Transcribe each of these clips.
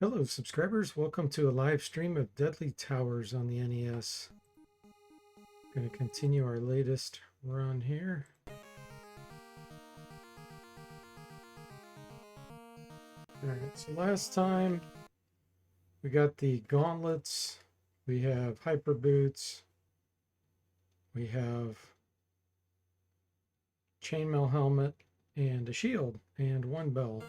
Hello subscribers, welcome to a live stream of Deadly Towers on the NES. Going to continue our latest run here. Alright, so last time we got the gauntlets, we have hyper boots, we have chainmail helmet, and a shield, and one bell.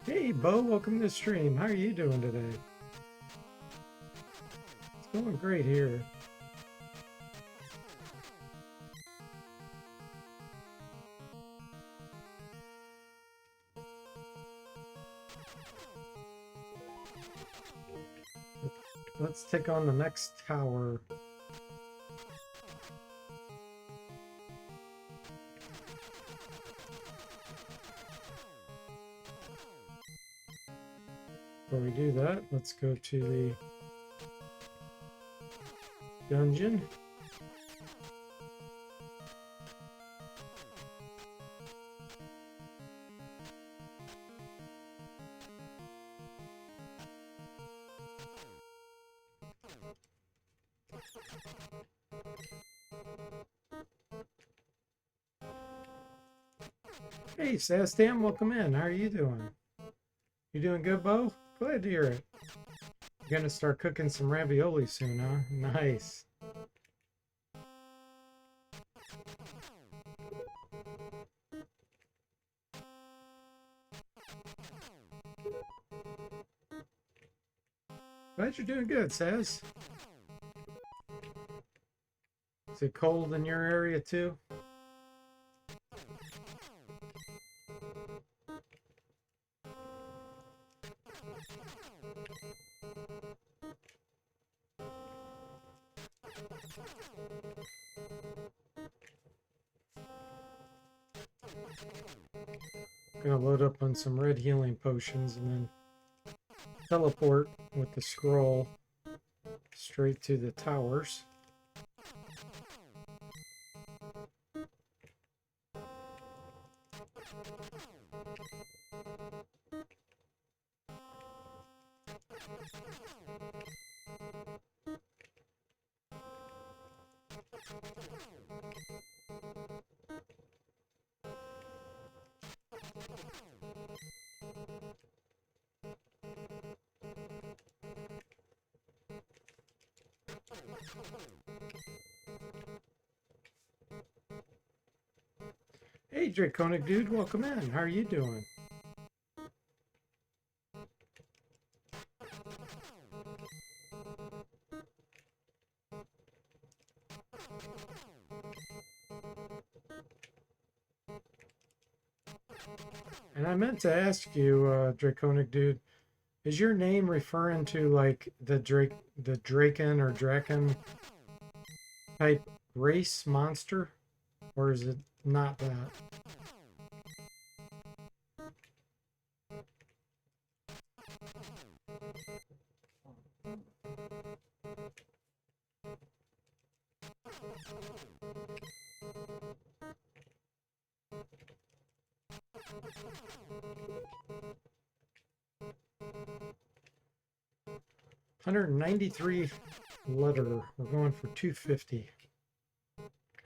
Hey Bo, welcome to the stream. How are you doing today? It's going great here. Let's take on the next tower. Before we do that, let's go to the dungeon. Hey, Sastam, welcome in. How are you doing? You doing good, Bo? Glad to hear it. You're gonna start cooking some ravioli soon, huh? Nice. Glad you're doing good, Saz. Is it cold in your area too? Gonna load up on some red healing potions and then teleport with the scroll straight to the towers. Hey, Draconic Dude, welcome in. How are you doing? And I meant to ask you, Draconic Dude, is your name referring to like the Draken or Draken type race monster? Or is it not that? $193 letter. We're going for 250.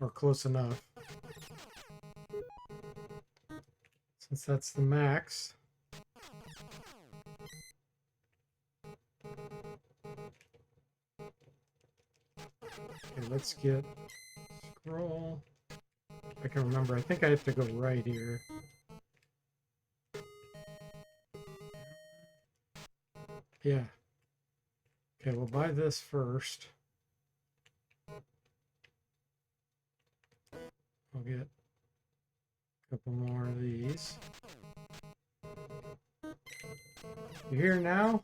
Or close enough. Since that's the max. Okay, let's get scroll. I can remember. I think I have to go right here. Yeah. Okay, we'll buy this first. I'll get a couple more of these. You here now?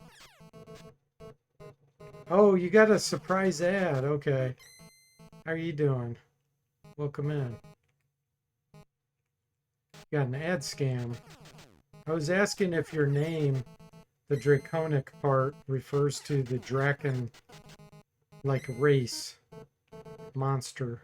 Oh, you got a surprise ad. Okay. How are you doing? Welcome in. Got an ad scam. I was asking if your name, the draconic part, refers to the Draken, like race, monster.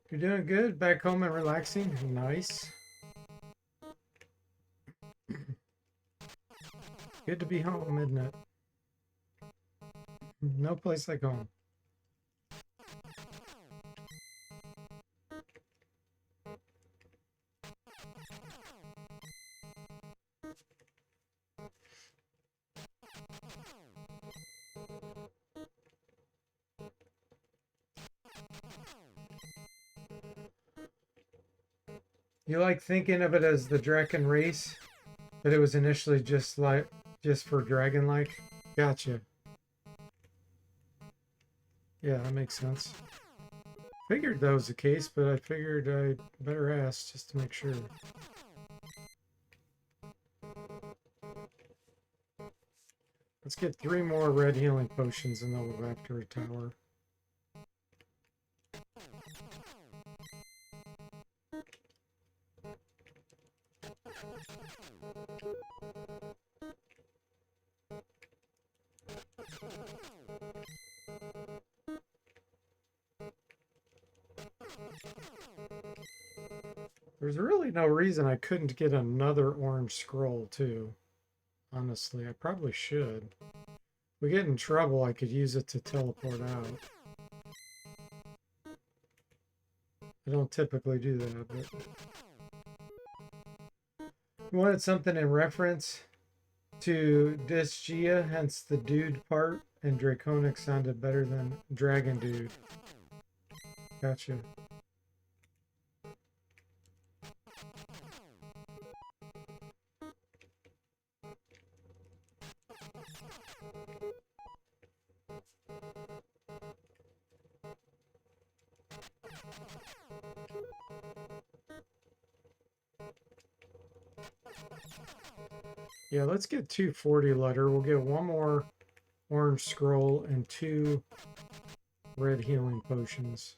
You're doing good? Back home and relaxing? Nice. Good to be home, isn't it? No place like home. You like thinking of it as the Draken race, but it was initially just for dragon like? Gotcha. Yeah, that makes sense. Figured that was the case, but I figured I'd better ask just to make sure. Let's get 3 more red healing potions and then we'll go after a tower. There's really no reason I couldn't get another orange scroll too. Honestly, I probably should. If we get in trouble, I could use it to teleport out. I don't typically do that, but... You wanted something in reference to Disgia, hence the dude part, and Draconic sounded better than Dragon Dude. Gotcha. Yeah, let's get 240 letter. We'll get 1 more orange scroll and 2 red healing potions.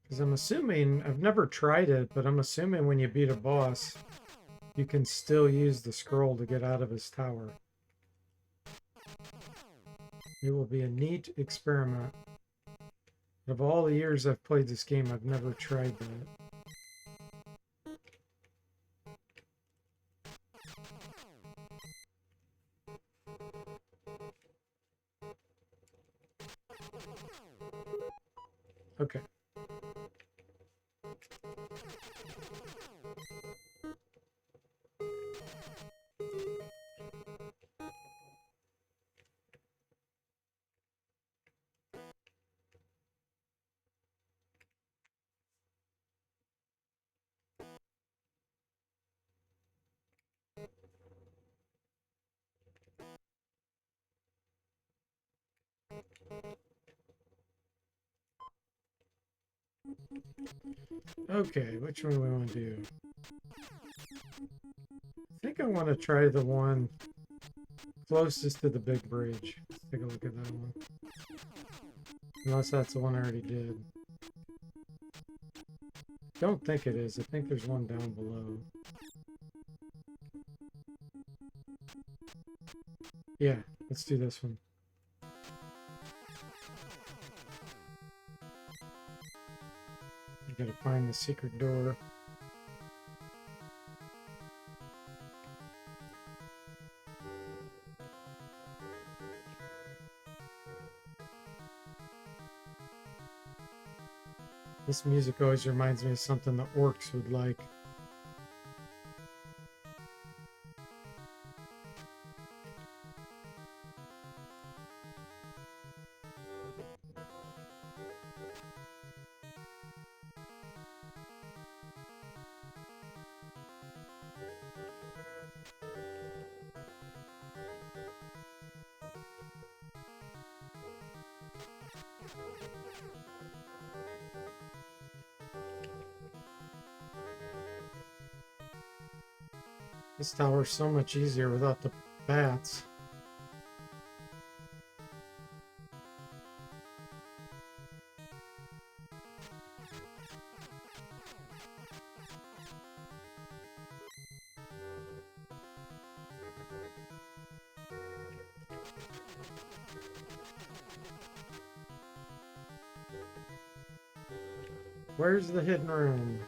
Because I'm assuming, I've never tried it, but I'm assuming when you beat a boss, you can still use the scroll to get out of his tower. It will be a neat experiment. Of all the years I've played this game, I've never tried that. Okay. Okay, which one do we want to do? I think I want to try the one closest to the big bridge. Let's take a look at that one. Unless that's the one I already did. Don't think it is. I think there's one down below. Yeah, let's do this one. You gotta find the secret door. This music always reminds me of something the orcs would like. This tower's so much easier without the bats. Where's the hidden room?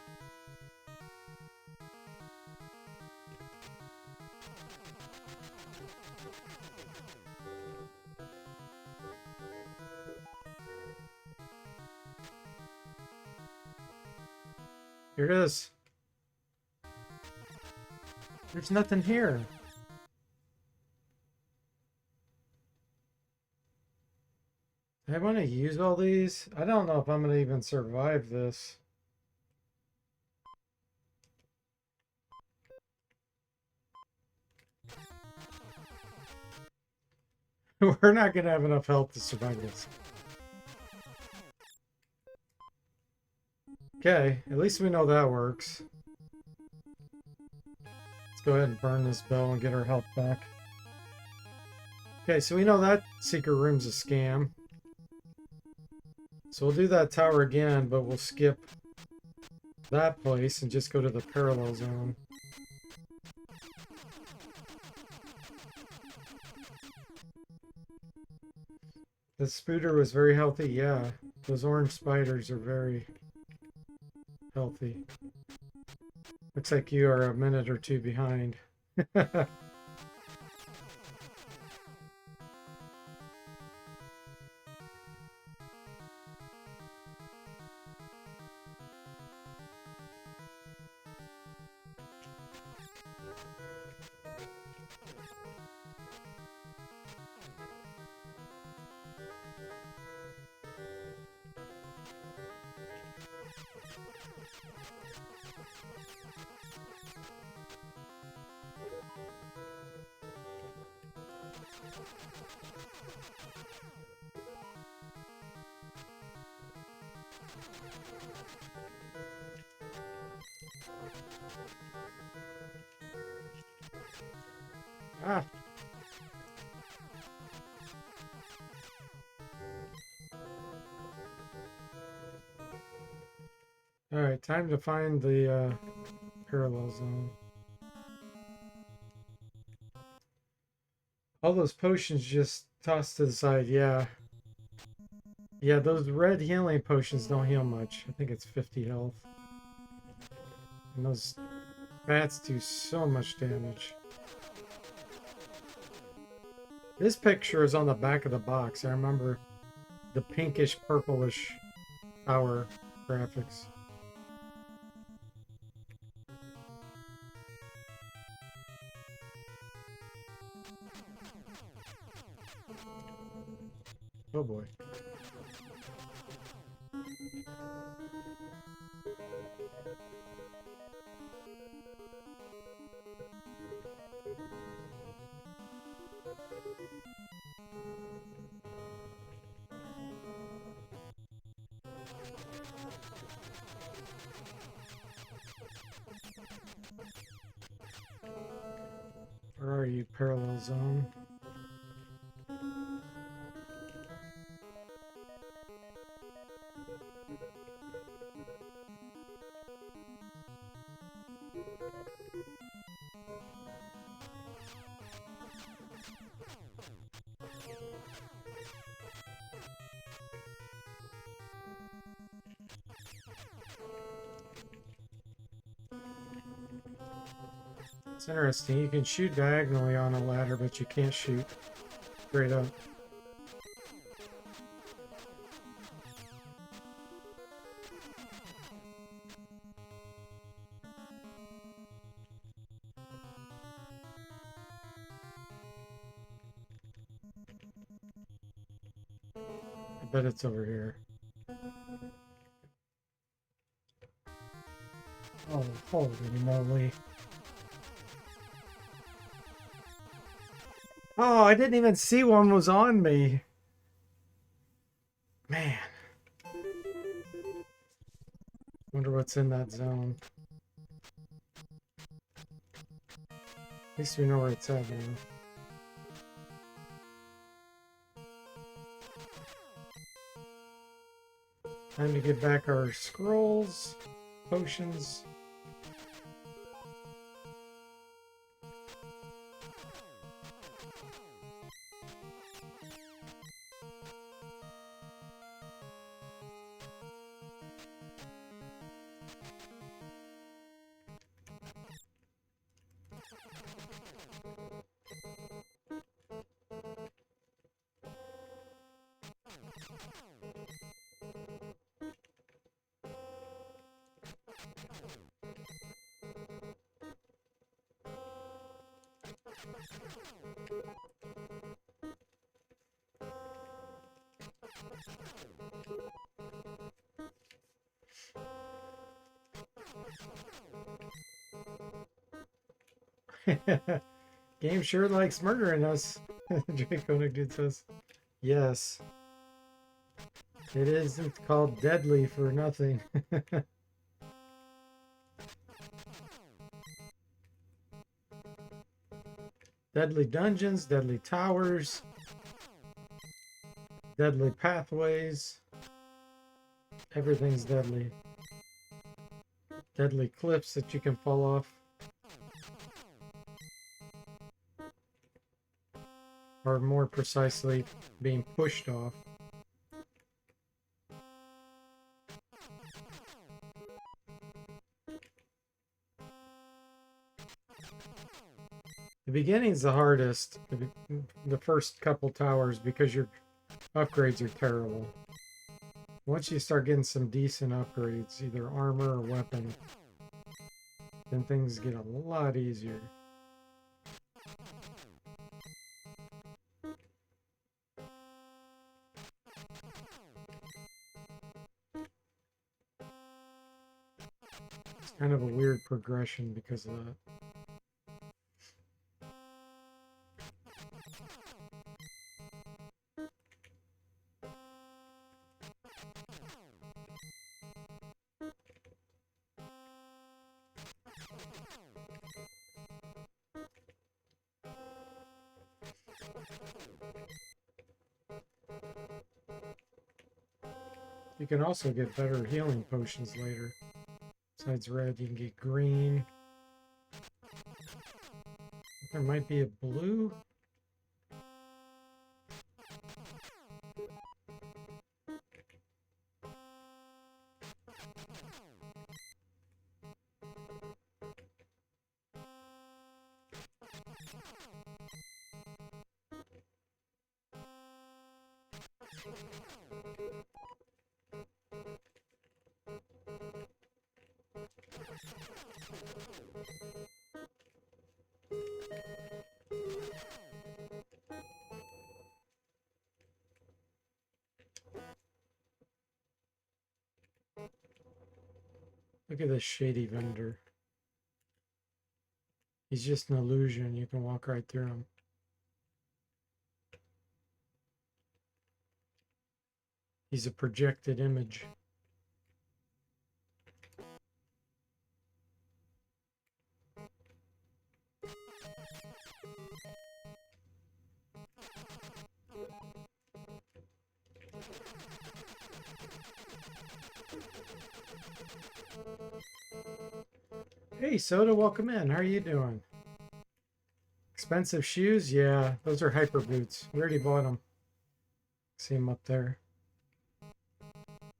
Here it is. There's nothing here. I want to use all these. I don't know if I'm going to even survive this. We're not going to have enough health to survive this. Okay, at least we know that works. Let's go ahead and burn this bell and get our health back. Okay, so we know that secret room's a scam. So we'll do that tower again, but we'll skip that place and just go to the parallel zone. The spooter was very healthy, yeah. Those orange spiders are very healthy. Looks like you are a minute or two behind. Ah. Alright, time to find the parallel zone. All those potions just tossed to the side, yeah. Yeah, those red healing potions don't heal much. I think it's 50 health. And those bats do so much damage. This picture is on the back of the box. I remember the pinkish purplish tower graphics. Oh boy. Where are you, parallel zone? It's interesting. You can shoot diagonally on a ladder, but you can't shoot straight up. bet it's over here. Oh, holy moly. Oh, I didn't even see one was on me. Man. Wonder what's in that zone. At least we know where it's at now. Time to get back our scrolls, potions. Game sure likes murdering us, Draconic Dude says. Yes. It isn't called deadly for nothing. Deadly dungeons, deadly towers, deadly pathways. Everything's deadly. Deadly cliffs that you can fall off. Or more precisely, being pushed off. The beginning's the hardest, the first couple towers, because your upgrades are terrible. Once you start getting some decent upgrades, either armor or weapon, then things get a lot easier. It's kind of a weird progression because of that. You can also get better healing potions later. Besides red, you can get green. There might be a blue. Look at this shady vendor. He's just an illusion. You can walk right through him. He's a projected image. Hey, Soda, welcome in. How are you doing? Expensive shoes? Yeah, those are hyper boots. We already bought them. See them up there.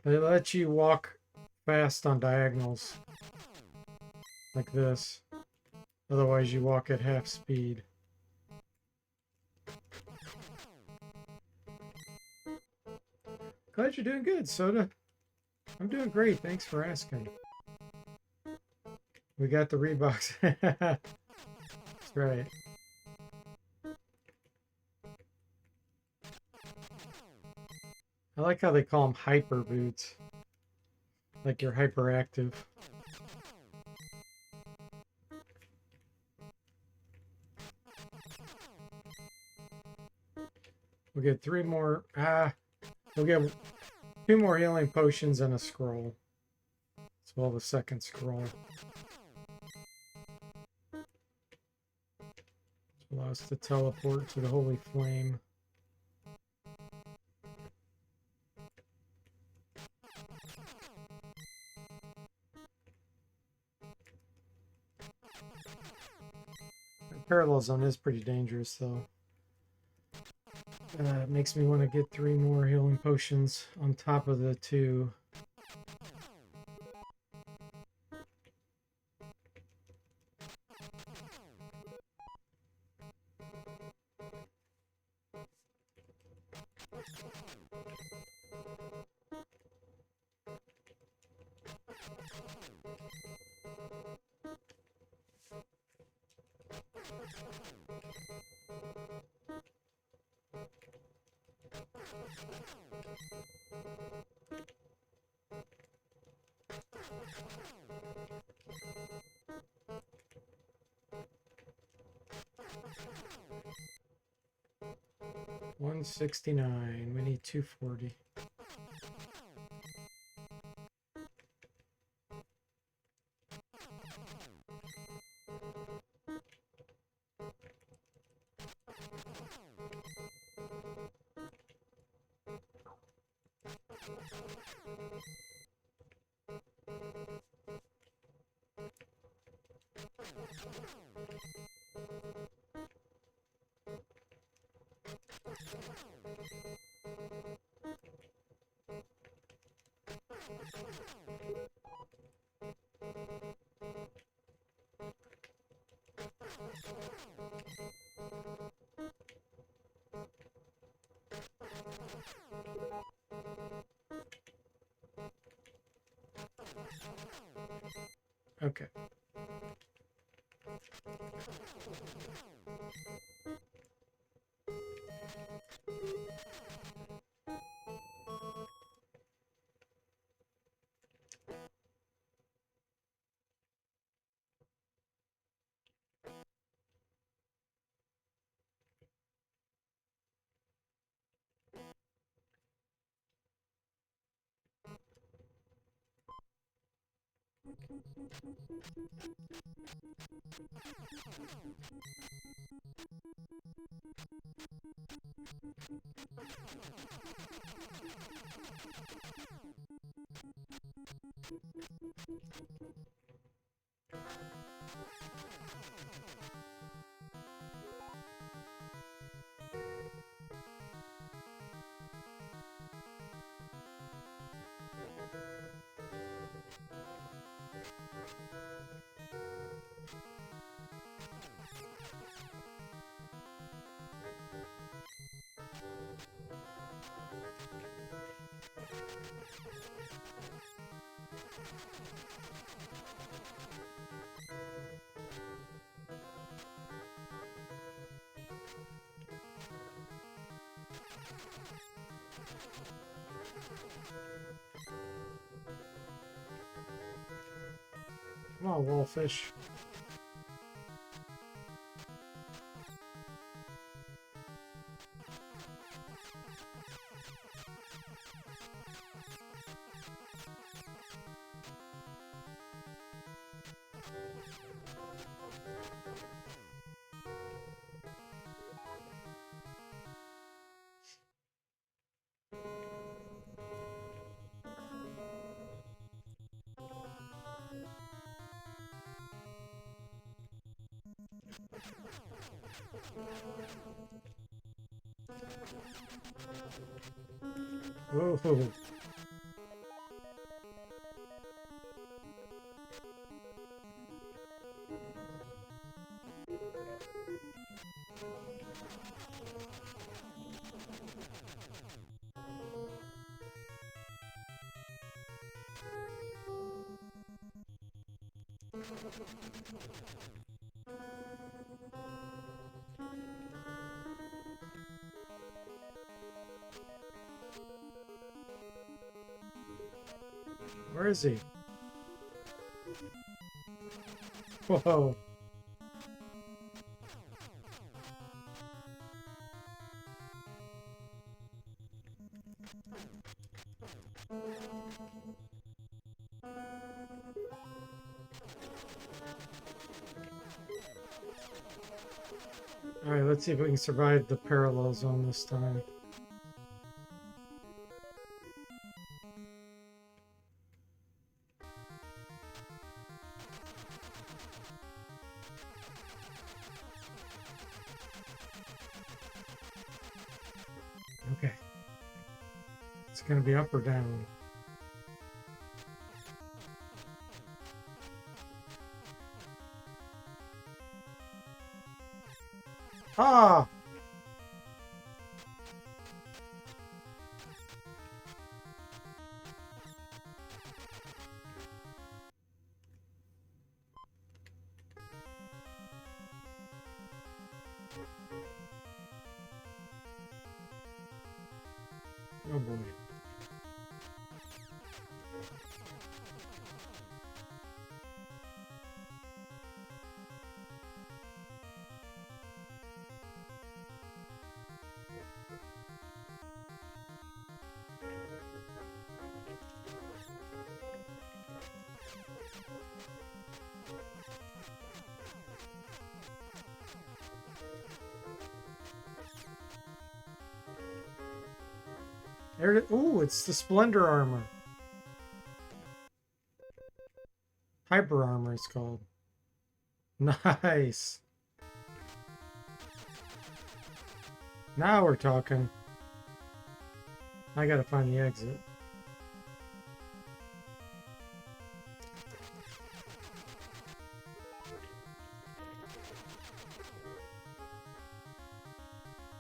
They let you walk fast on diagonals. Like this. Otherwise, you walk at half speed. Glad you're doing good, Soda. I'm doing great. Thanks for asking. We got the Reeboks. That's right. I like how they call them hyper boots. Like you're hyperactive. We'll get 3 more. We'll get 2 more healing potions and a scroll. As well, the second scroll. Allow us to teleport to the Holy Flame. Parallel Zone is pretty dangerous, though. It makes me want to get 3 more healing potions on top of the 2. $169. We need $240. Okay. Come on, Wallfish. Oh. Where is he? Whoa. Alright, let's see if we can survive the parallel zone this time. Okay. It's gonna be up or down. Ah! Oh boy. There it, ooh, it's the Splendor armor. Hyper armor it's called. Nice. Now we're talking. I gotta find the exit.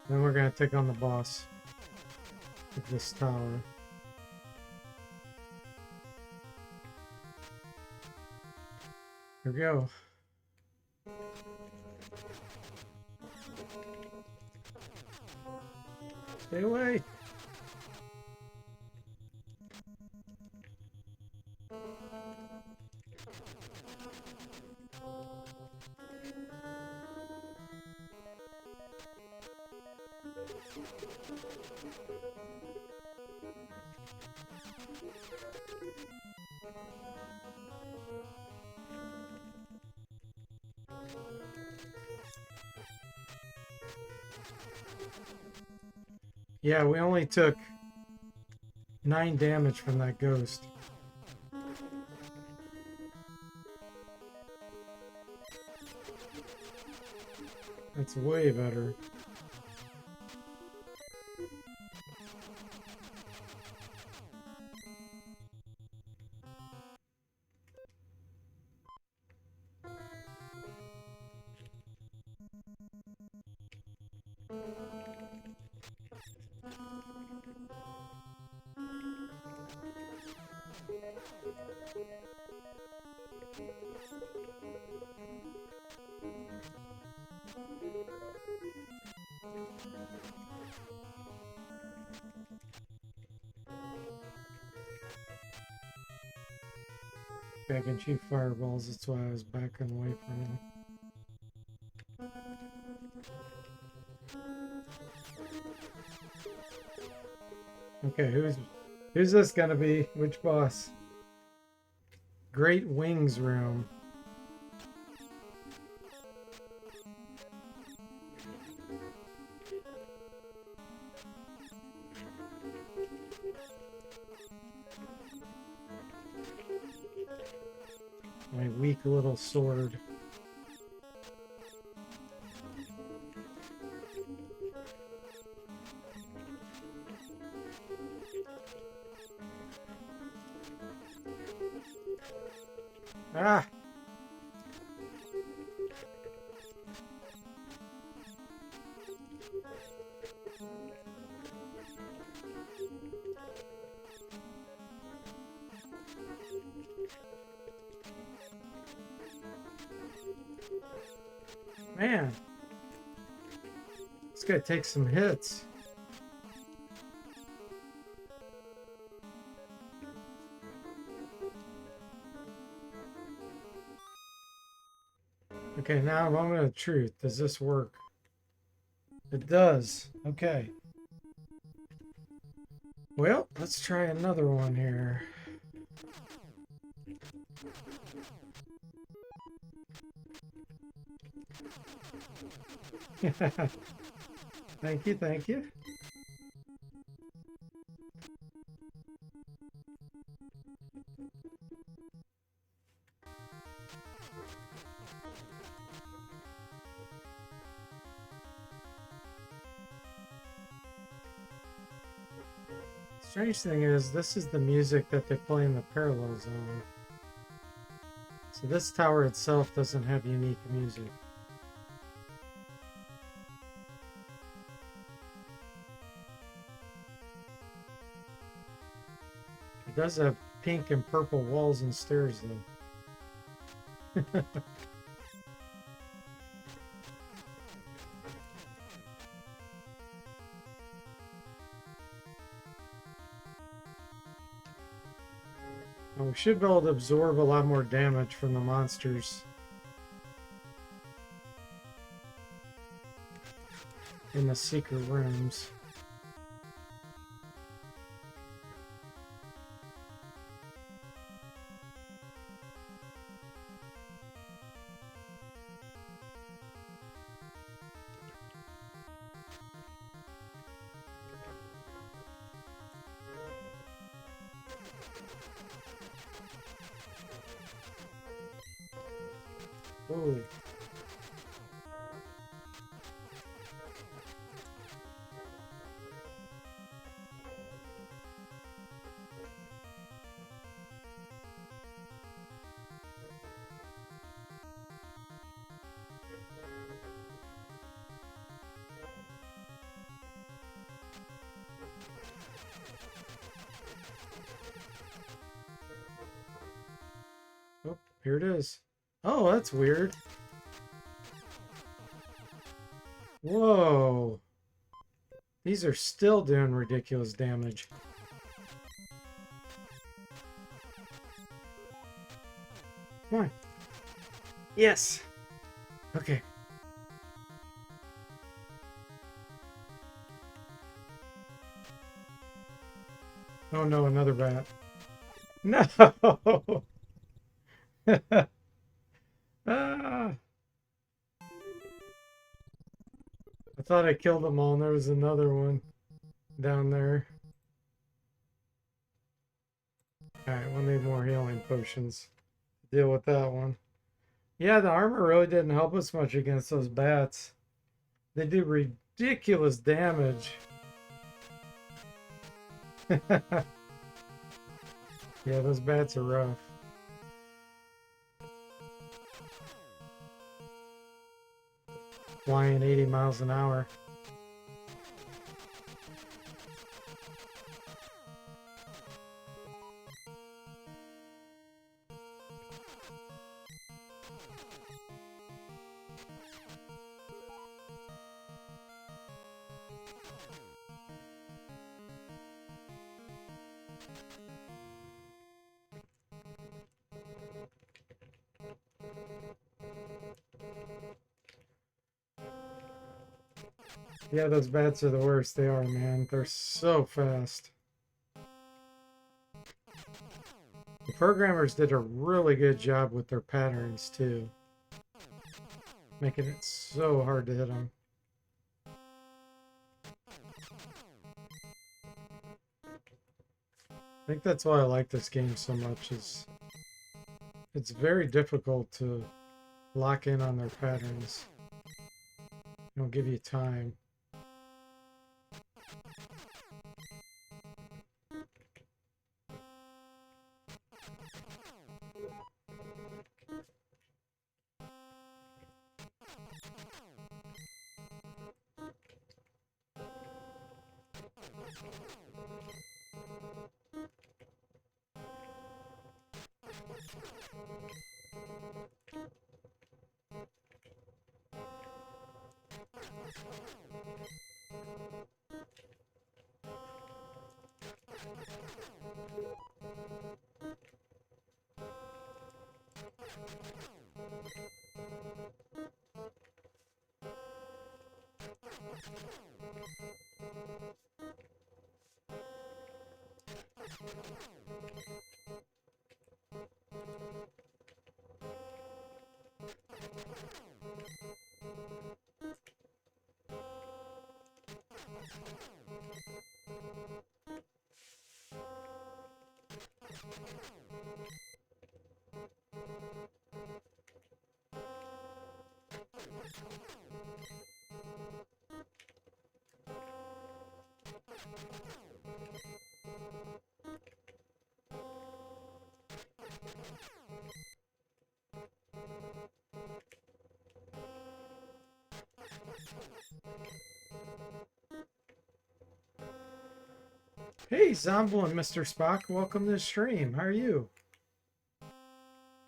Then we're gonna take on the boss of this tower. Here we go. Stay away. Yeah, we only took 9 damage from that ghost. That's way better. I can shoot fireballs, that's why I was backing away from him. Okay, who's this gonna be? Which boss? Great Wings Room. My weak little sword. Ah! Man, this guy takes some hits. Okay, now moment of truth. Does this work? It does. Okay. Well, let's try another one here. Thank you, thank you. Strange thing is, this is the music that they play in the parallel zone. So this tower itself doesn't have unique music. It does have pink and purple walls and stairs though. We should be able to absorb a lot more damage from the monsters in the secret rooms. Oh. Oh, here it is. Oh, that's weird. Whoa. These are still doing ridiculous damage. Come on. Yes. Okay. Oh no, another bat. No. Ah. I thought I killed them all and there was another one down there. Alright, we'll need more healing potions to deal with that one. Yeah, the armor really didn't help us much against those bats. They do ridiculous damage. Yeah, those bats are rough. Flying 80 miles an hour. Yeah, those bats are the worst. They are, man. They're so fast. The programmers did a really good job with their patterns, too. Making it so hard to hit them. I think that's why I like this game so much, is it's very difficult to lock in on their patterns. They don't give you time. Hey, Zombo and Mr. Spock, welcome to the stream. How are you?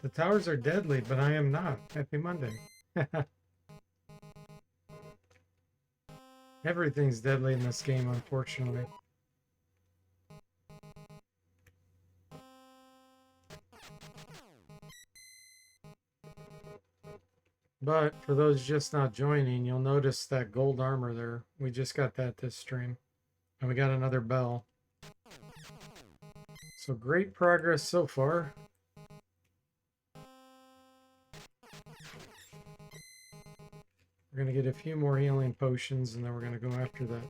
The towers are deadly, but I am not. Happy Monday. Everything's deadly in this game, unfortunately. But for those just not joining, you'll notice that gold armor there. We just got that this stream. And we got another bell. So great progress so far. We're going to get a few more healing potions, and then we're going to go after that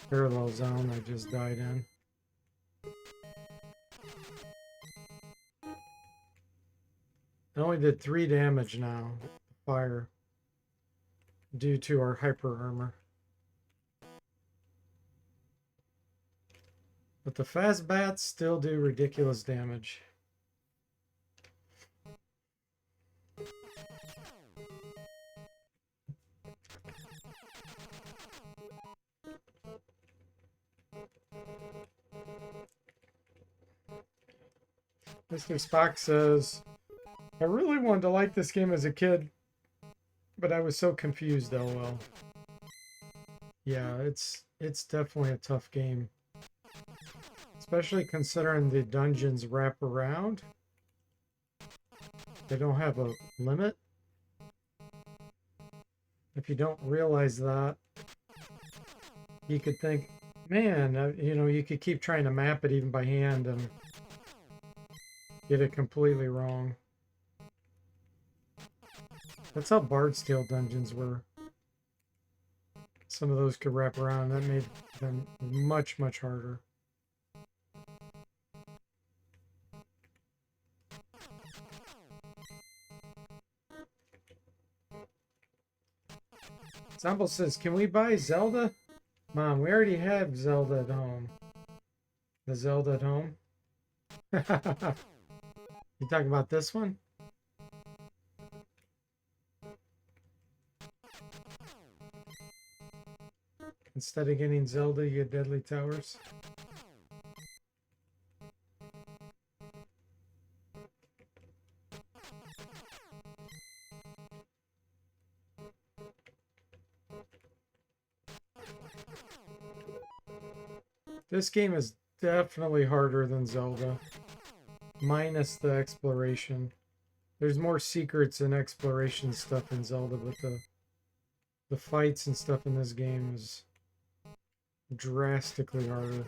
parallel zone I just died in. I only did 3 damage now, fire, due to our hyper armor. But the fast bats still do ridiculous damage. Mr. Spock says, I really wanted to like this game as a kid, but I was so confused, LOL. Yeah, it's definitely a tough game. Especially considering the dungeons wrap around. They don't have a limit. If you don't realize that, you could think, man, you know, you could keep trying to map it even by hand and get it completely wrong. That's how Bard's Tale dungeons were. Some of those could wrap around. That made them much, much harder. Zombo says, can we buy Zelda? Mom, we already have Zelda at home. The Zelda at home? You talking about this one? Instead of getting Zelda, you get Deadly Towers. This game is definitely harder than Zelda, minus the exploration. There's more secrets and exploration stuff in Zelda, but the fights and stuff in this game is drastically harder.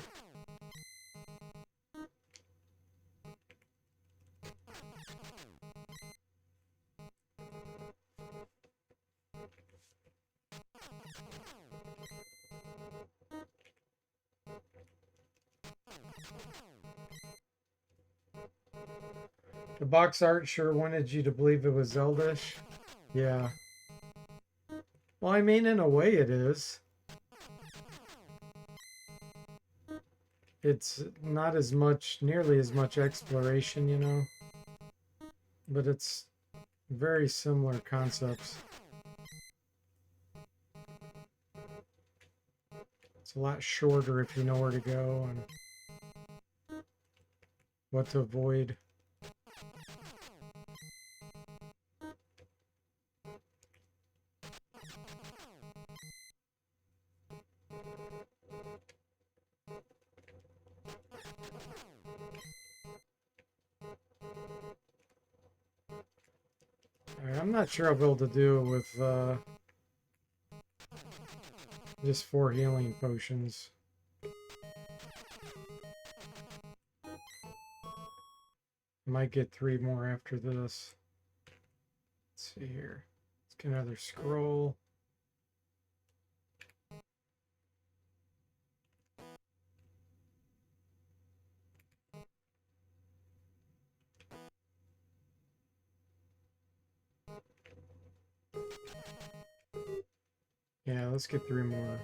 The box art sure wanted you to believe it was Zelda-ish. Yeah. Well, I mean, in a way it is. It's not as much, nearly as much exploration, you know. But it's very similar concepts. It's a lot shorter if you know where to go and what to avoid. I'm not sure I'll be able to do it with Just 4 healing potions. Might get 3 more after this. Let's see here. Let's get another scroll. Yeah, let's get 3 more.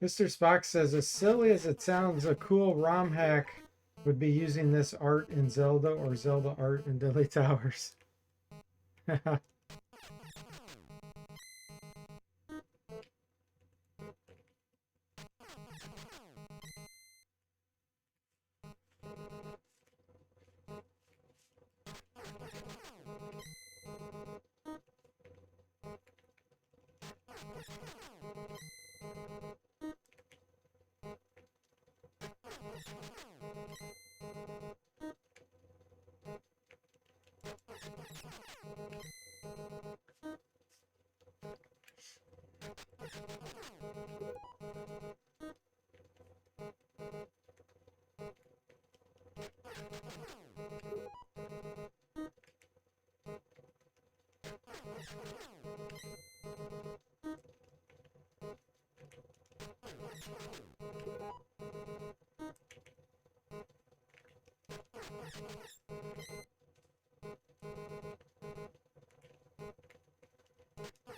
Mr. Spock says, as silly as it sounds, a cool ROM hack would be using this art in Zelda or Zelda art in Deadly Towers.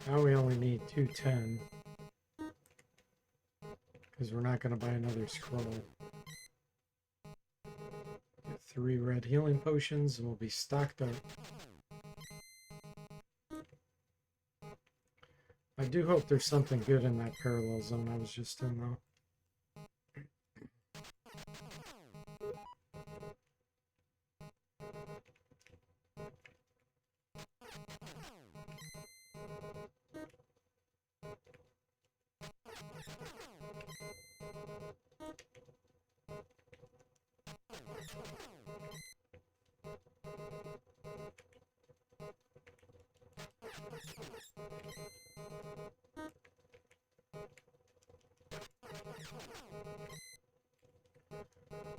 Now we only need 210. Because we're not going to buy another scroll. Get 3 red healing potions and we'll be stocked up. I do hope there's something good in that parallel zone I was just in, though.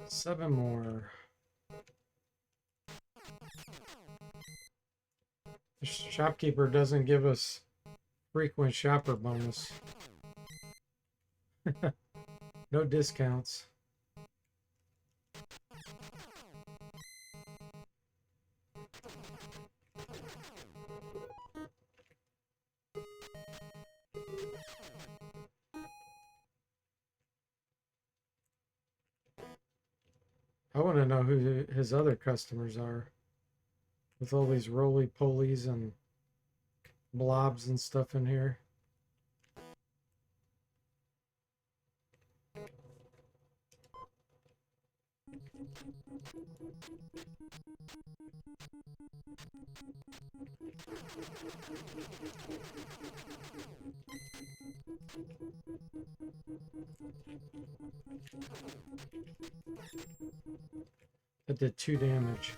Seven more. The shopkeeper doesn't give us frequent shopper bonus. No discounts. I want to know who his other customers are. With all these roly-polies and blobs and stuff in here. That did 2 damage.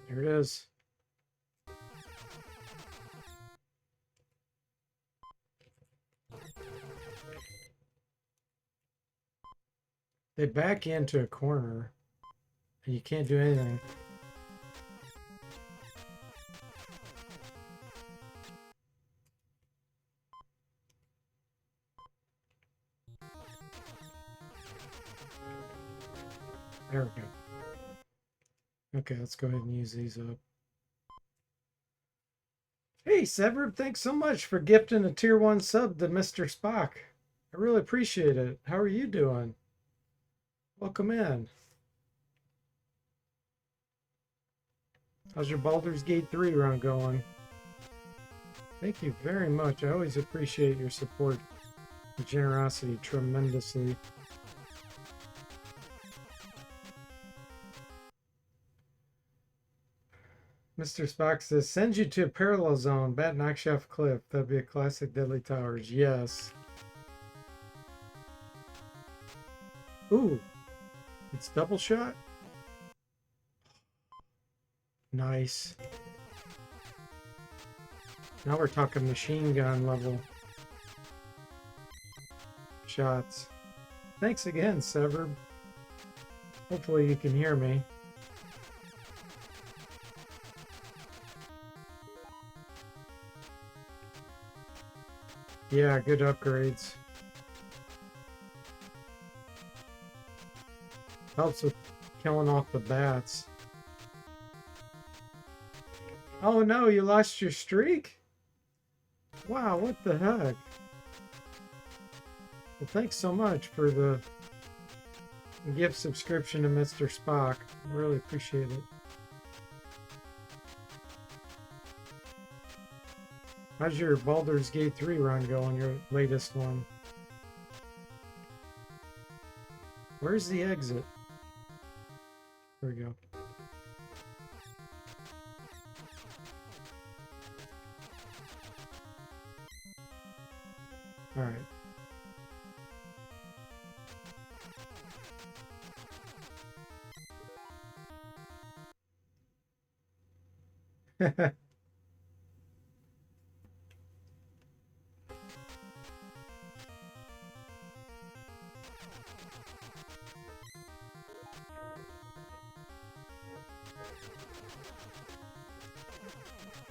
Here it is. They back into a corner and you can't do anything. There we go. Okay, let's go ahead and use these up. Hey, Severed, thanks so much for gifting a tier 1 sub to Mr. Spock. I really appreciate it. How are you doing? Welcome in. How's your Baldur's Gate 3 run going? Thank you very much. I always appreciate your support and generosity tremendously. Mr. Spock says, send you to a parallel zone, bat knocks you off a cliff. That'd be a classic Deadly Towers. Yes. Ooh. It's double shot? Nice. Now we're talking machine gun level shots. Thanks again, Sever. Hopefully you can hear me. Yeah, good upgrades. Helps with killing off the bats. Oh no, you lost your streak? Wow, what the heck? Well, thanks so much for the gift subscription to Mr. Spock. Really appreciate it. How's your Baldur's Gate 3 run going, your latest one? Where's the exit? There we go. All right.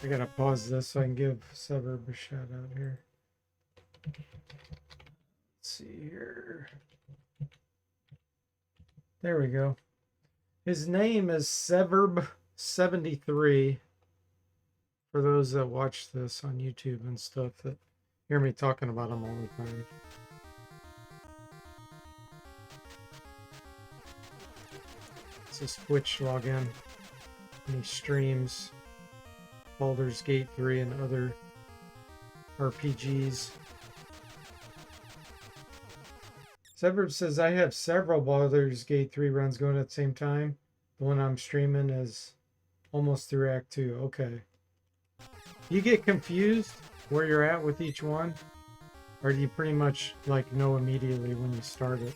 I gotta pause this so I can give Suburb a shout out here. Let's see here. There we go. His name is Severb73. For those that watch this on YouTube and stuff that hear me talking about him all the time. It's his Twitch login. And he streams Baldur's Gate 3 and other RPGs. Severb says, I have several Baldur's Gate 3 runs going at the same time. The one I'm streaming is almost through Act 2. Okay. You get confused where you're at with each one? Or do you pretty much like know immediately when you start it?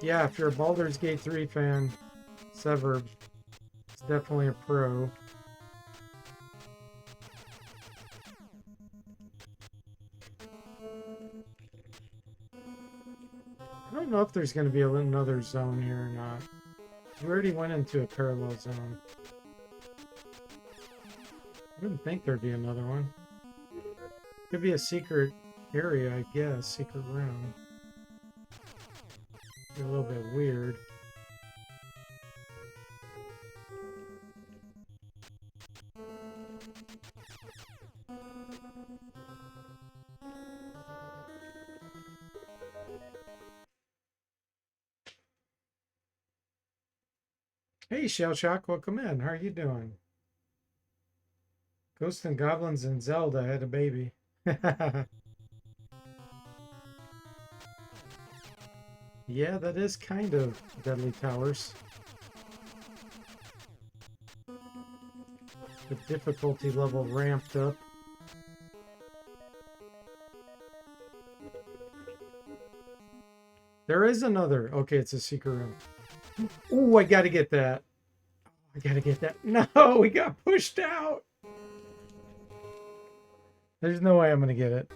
Yeah, if you're a Baldur's Gate 3 fan, Severb is definitely a pro. I don't know if there's going to be another zone here or not. We already went into a parallel zone. I didn't think there'd be another one. Could be a secret area, I guess. Secret room. Be a little bit weird. Hey, Shell Shock, welcome in. How are you doing? Ghosts and Goblins and Zelda had a baby. Yeah, that is kind of Deadly Towers. The difficulty level ramped up. There is another. Okay, it's a secret room. Ooh, I gotta get that. I gotta get that. No, we got pushed out. There's no way I'm gonna get it.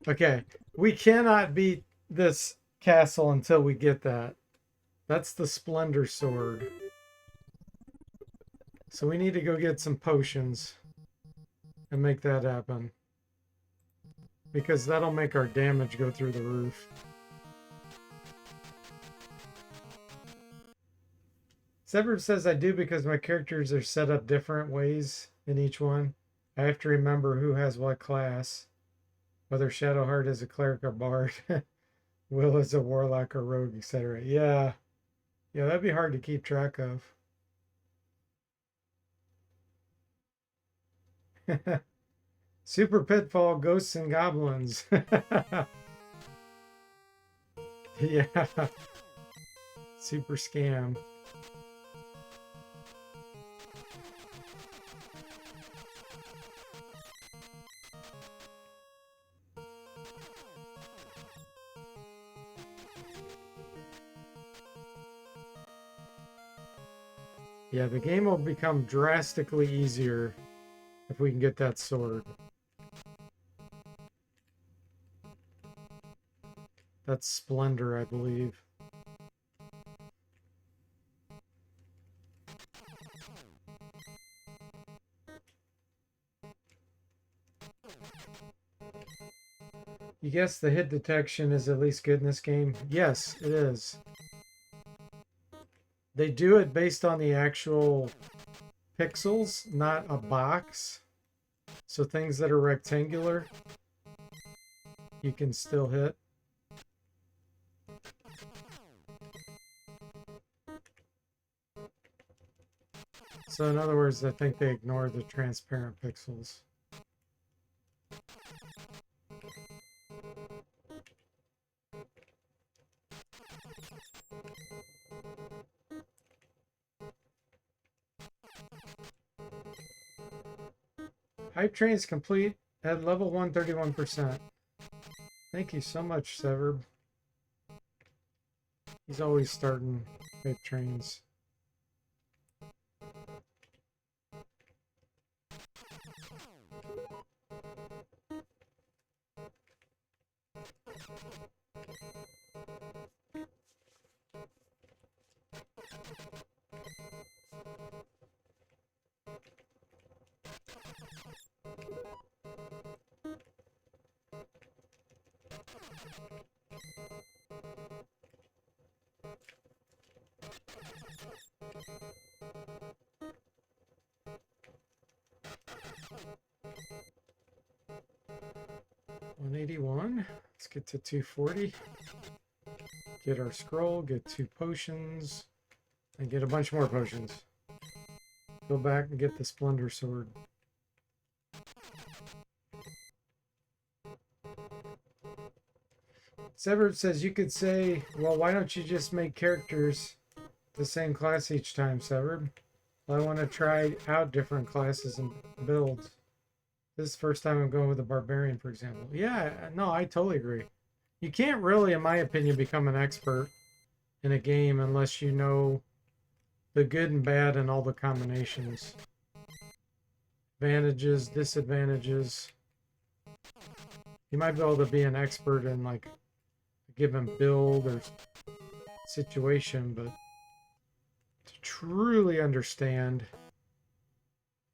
Okay, we cannot beat this castle until we get that. That's the Splendor Sword. So we need to go get some potions and make that happen. because that'll make our damage go through the roof. Severed says I do because my characters are set up different ways in each one. I have to remember who has what class, whether Shadowheart is a cleric or bard, Will is a warlock or rogue, etc. Yeah, that'd be hard to keep track of. Super Pitfall, Ghosts and Goblins. Yeah. Super Scam. Yeah, the game will become drastically easier if we can get that sword. That's Splendor, I believe. You guess the hit detection is at least good in this game? Yes, it is. They do it based on the actual pixels, not a box. So things that are rectangular, you can still hit. So in other words, I think they ignore the transparent pixels. Hype train is complete at level 131%. Thank you so much, Severb. He's always starting hype trains. $181. Let's get to 240. Get our scroll, get 2 potions, and get a bunch more potions. Go back and get the Splendor Sword. Severed says you could say, well, why don't you just make characters the same class each time, Severed? Well, I want to try out different classes and builds. This is the first time I'm going with a barbarian, for example. Yeah, no, I totally agree. You can't really, in my opinion, become an expert in a game unless you know the good and bad and all the combinations. Advantages, disadvantages. You might be able to be an expert in like a given build or situation, but to truly understand,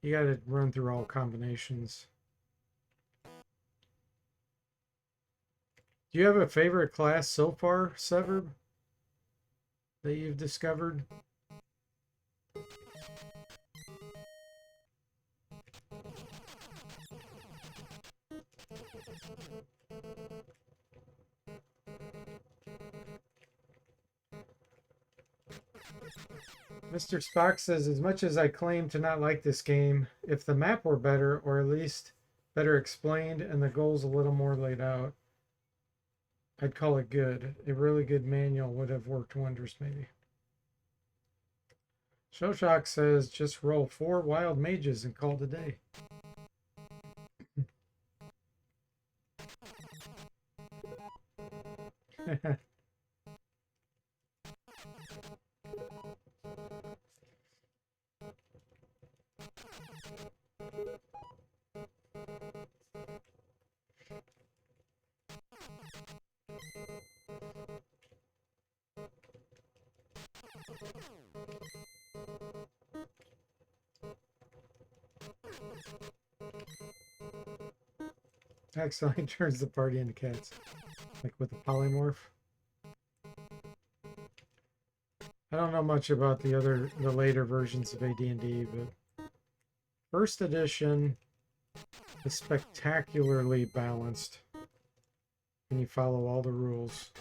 you got to run through all combinations. Do you have a favorite class so far, Severb, that you've discovered? Mr. Spock says, as much as I claim to not like this game, if the map were better, or at least better explained, and the goals a little more laid out, I'd call it good. A really good manual would have worked wonders, maybe. Shoshock says, just roll 4 wild mages and call it a day. accidentally turns the party into cats. Like with the polymorph. I don't know much about the later versions of AD&D, but first edition is spectacularly balanced when you follow all the rules.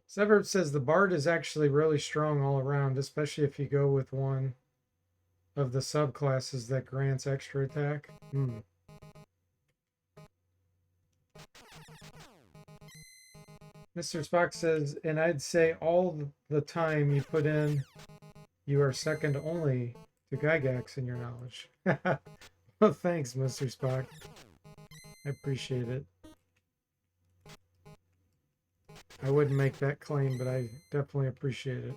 Severb says the Bard is actually really strong all around, especially if you go with one of the subclasses that grants extra attack. Mr. Spock says, and I'd say all the time you put in, you are second only to Gygax in your knowledge. Well, thanks, Mr. Spock. I appreciate it. I wouldn't make that claim, but I definitely appreciate it.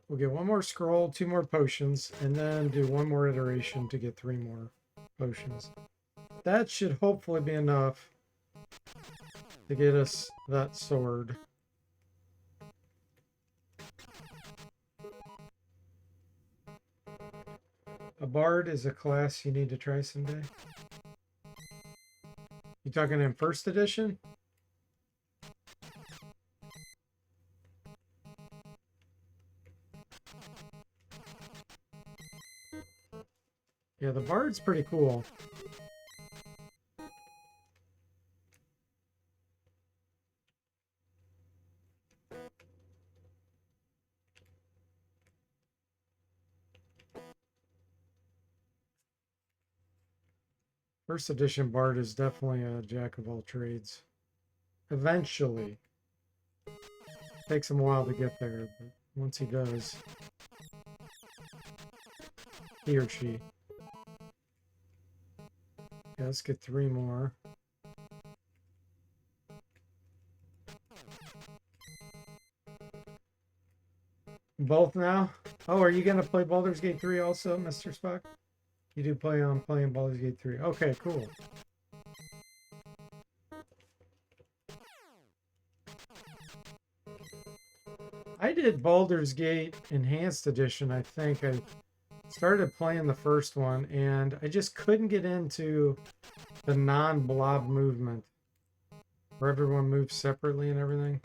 We'll get one more scroll, 2 more potions, and then do one more iteration to get 3 more potions. That should hopefully be enough to get us that sword. A Bard is a class you need to try someday. You talking in first edition? Yeah, the Bard's pretty cool. First edition Bard is definitely a jack of all trades. Eventually. Takes him a while to get there, but once he does, he or she. Yeah, let's get 3 more. Both now? Oh, are you going to play Baldur's Gate 3 also, Mr. Spock? You do play on playing Baldur's Gate 3. Okay, cool. I did Baldur's Gate Enhanced Edition, I think. I started playing the first one, and I just couldn't get into the non-blob movement, where everyone moves separately and everything.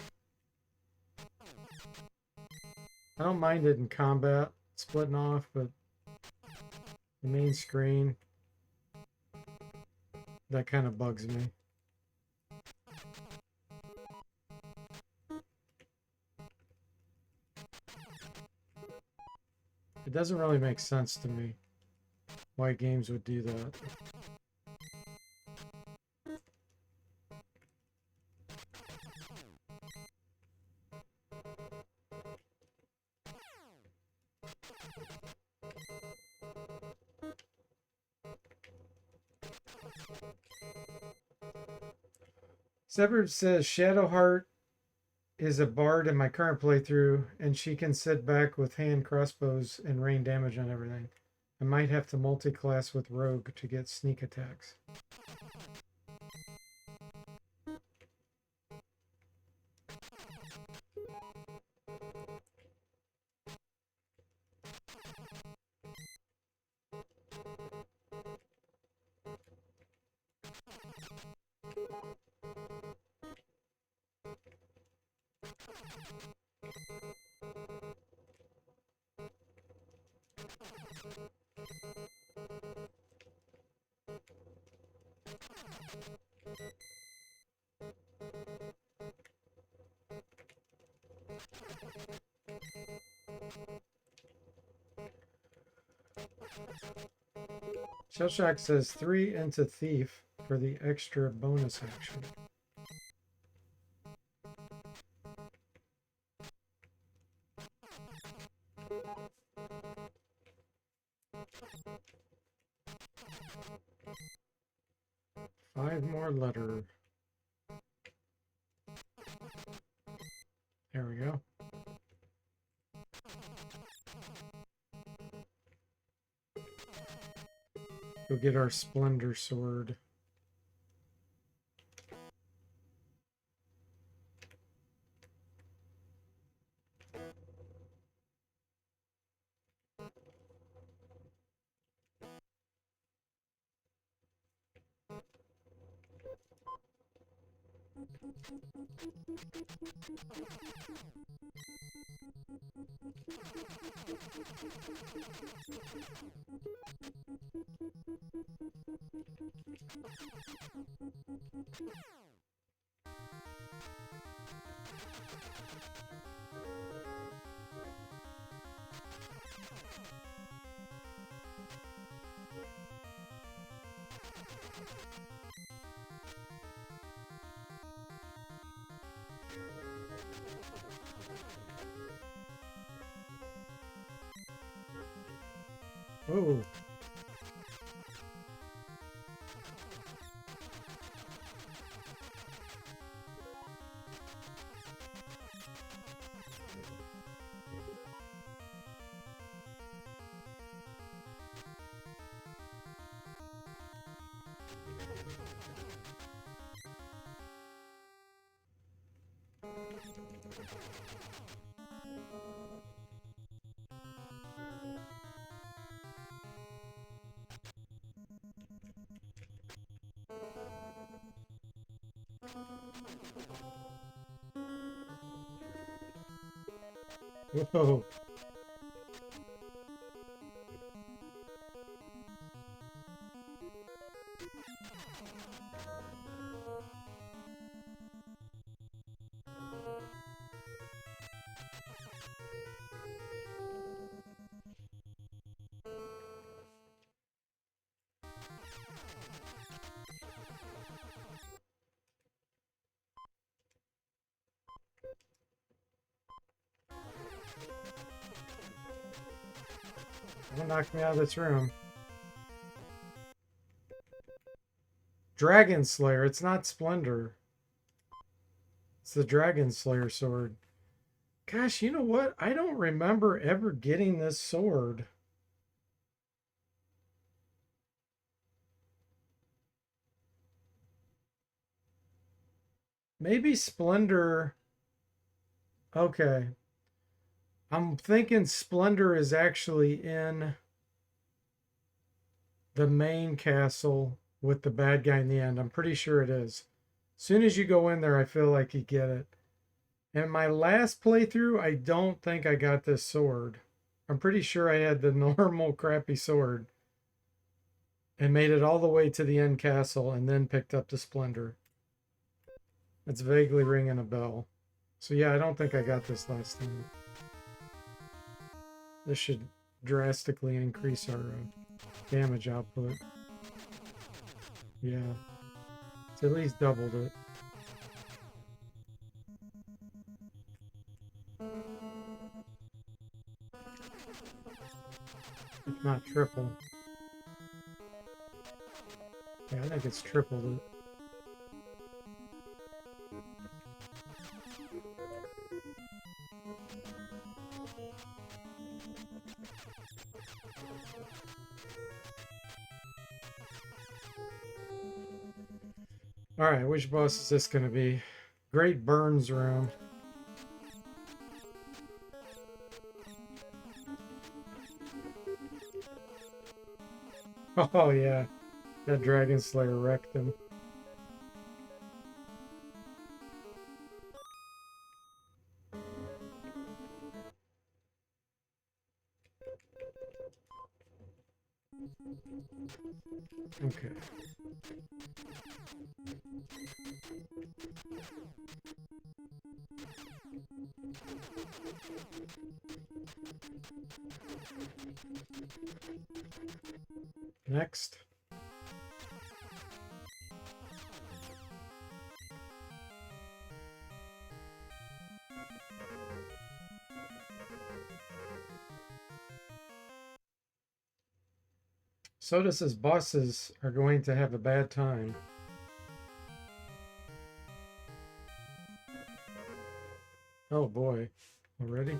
I don't mind it in combat, splitting off, but the main screen, that kind of bugs me. It doesn't really make sense to me why games would do that. Severed says Shadowheart is a bard in my current playthrough, and she can sit back with hand crossbows and rain damage on everything. I might have to multi-class with rogue to get sneak attacks. Shellshock says 3 into Thief for the extra bonus action. Five more letter. There we go. Go get our Splendor Sword. Oh. Whoa. Don't knock me out of this room. Dragon Slayer. It's not Splendor. It's the Dragon Slayer sword. Gosh, you know what? I don't remember ever getting this sword. Maybe Splendor. Okay. I'm thinking Splendor is actually in the main castle with the bad guy in the end. I'm pretty sure it is. As soon as you go in there, I feel like you get it. In my last playthrough, I don't think I got this sword. I'm pretty sure I had the normal crappy sword and made it all the way to the end castle and then picked up the Splendor. It's vaguely ringing a bell. So yeah, I don't think I got this last time. This should drastically increase our damage output. Yeah. It's at least doubled it. If not triple. Yeah, I think it's tripled it. Alright, which boss is this going to be? Great Burns Room. Oh yeah, that Dragon Slayer wrecked him. Okay. Next. Soda says bosses are going to have a bad time. Oh boy, already?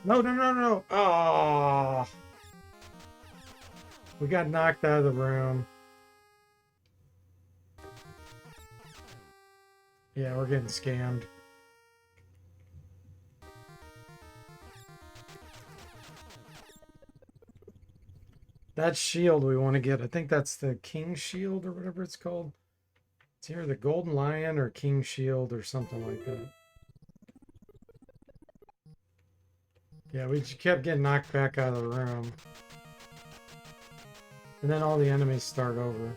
No, no, no, no. Oh, we got knocked out of the room. Yeah, we're getting scammed. That shield we want to get. I think that's the King Shield or whatever it's called. It's either the Golden Lion or King Shield or something like that. Yeah, we just kept getting knocked back out of the room. And then all the enemies start over.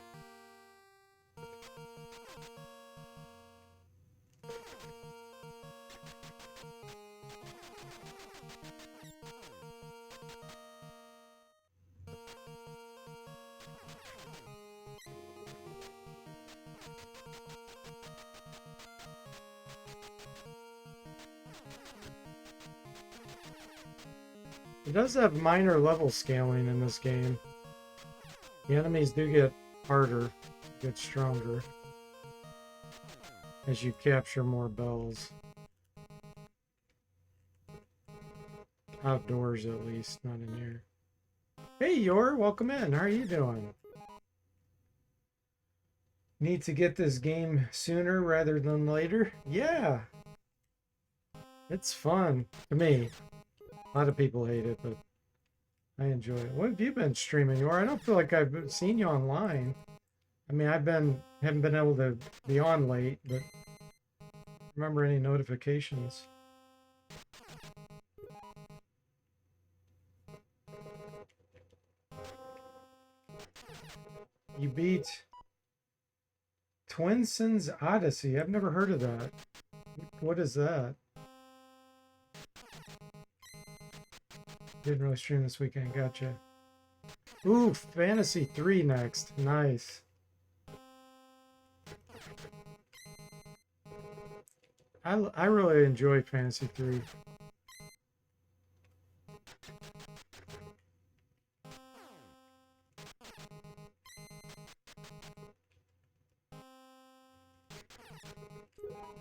It does have minor level scaling in this game. The enemies do get harder, get stronger, as you capture more bells. Outdoors, at least, not in here. Hey, Yor, welcome in. How are you doing? Need to get this game sooner rather than later? Yeah. It's fun. To me. A lot of people hate it, but I enjoy it. What have you been streaming, Yor? I don't feel like I've seen you online. I mean, haven't been able to be on late, but remember any notifications. You beat Twinson's Odyssey. I've never heard of that. What is that? Didn't really stream this weekend. Gotcha. Ooh, Fantasy 3 next. Nice. I really enjoy Fantasy 3.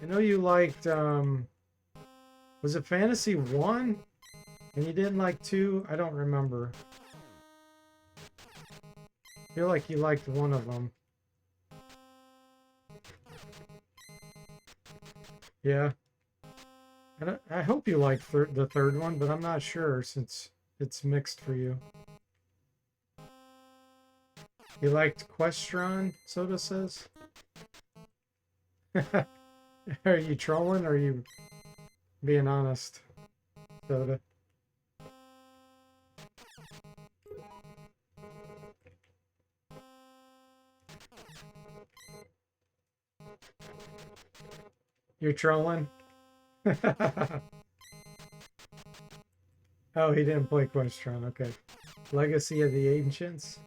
I know you liked, was it Fantasy 1? And you didn't like 2? I don't remember. I feel like you liked one of them. Yeah. I hope you like the third one, but I'm not sure since it's mixed for you. You liked Questron, Soda says? Are you trolling or are you being honest, Soda? You're trolling? Oh, he didn't play Questron. Okay. Legacy of the Ancients.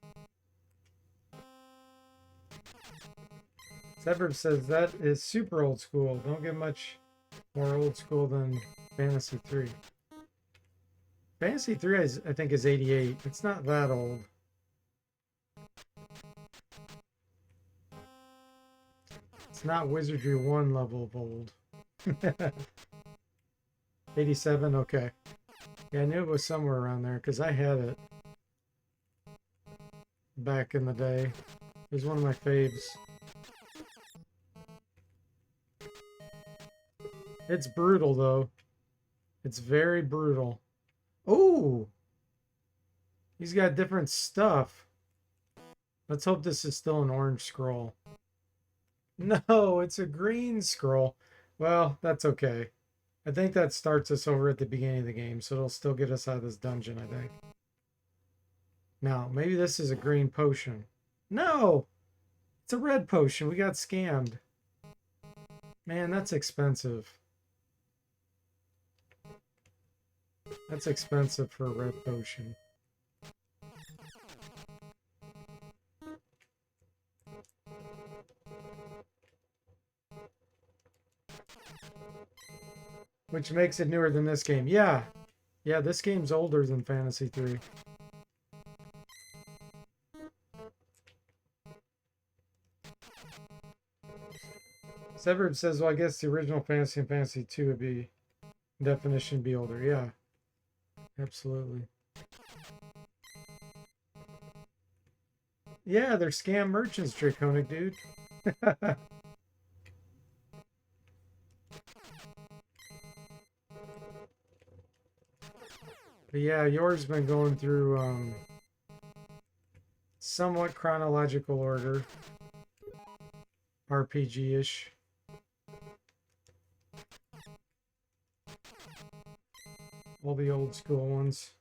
Severed says that is super old school. Don't get much more old school than Fantasy 3. Fantasy 3, I think, is 88. It's not that old. It's not Wizardry 1 level of old. 87, okay. Yeah, I knew it was somewhere around there because I had it back in the day. It was one of my faves. It's brutal, though. It's very brutal. Oh! He's got different stuff. Let's hope this is still an orange scroll. No, it's a green scroll. Well, that's okay. I think that starts us over at the beginning of the game, so it'll still get us out of this dungeon, I think. Now, maybe this is a green potion. No! It's a red potion. We got scammed. Man, that's expensive. That's expensive for a red potion. Which makes it newer than this game. Yeah. Yeah, this game's older than Fantasy 3. Severed says, well, I guess the original Fantasy and Fantasy 2 would be, definition, be older. Yeah. Absolutely. Yeah, they're scam merchants, Draconic dude. But yeah, yours been going through somewhat chronological order. RPG-ish. All the old school ones.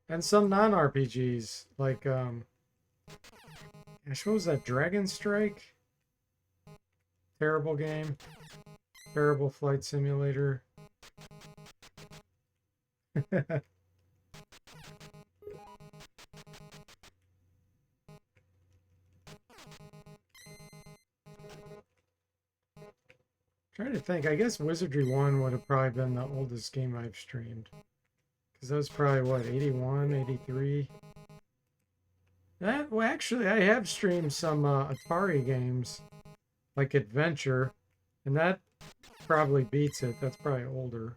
And some non-RPGs, like, gosh, what was that? Dragon Strike? Terrible game. Terrible flight simulator. Trying to think, I guess Wizardry 1 would have probably been the oldest game I've streamed. Because that was probably, what, 81, 83? Well, actually, I have streamed some Atari games, like Adventure, and that probably beats it. That's probably older.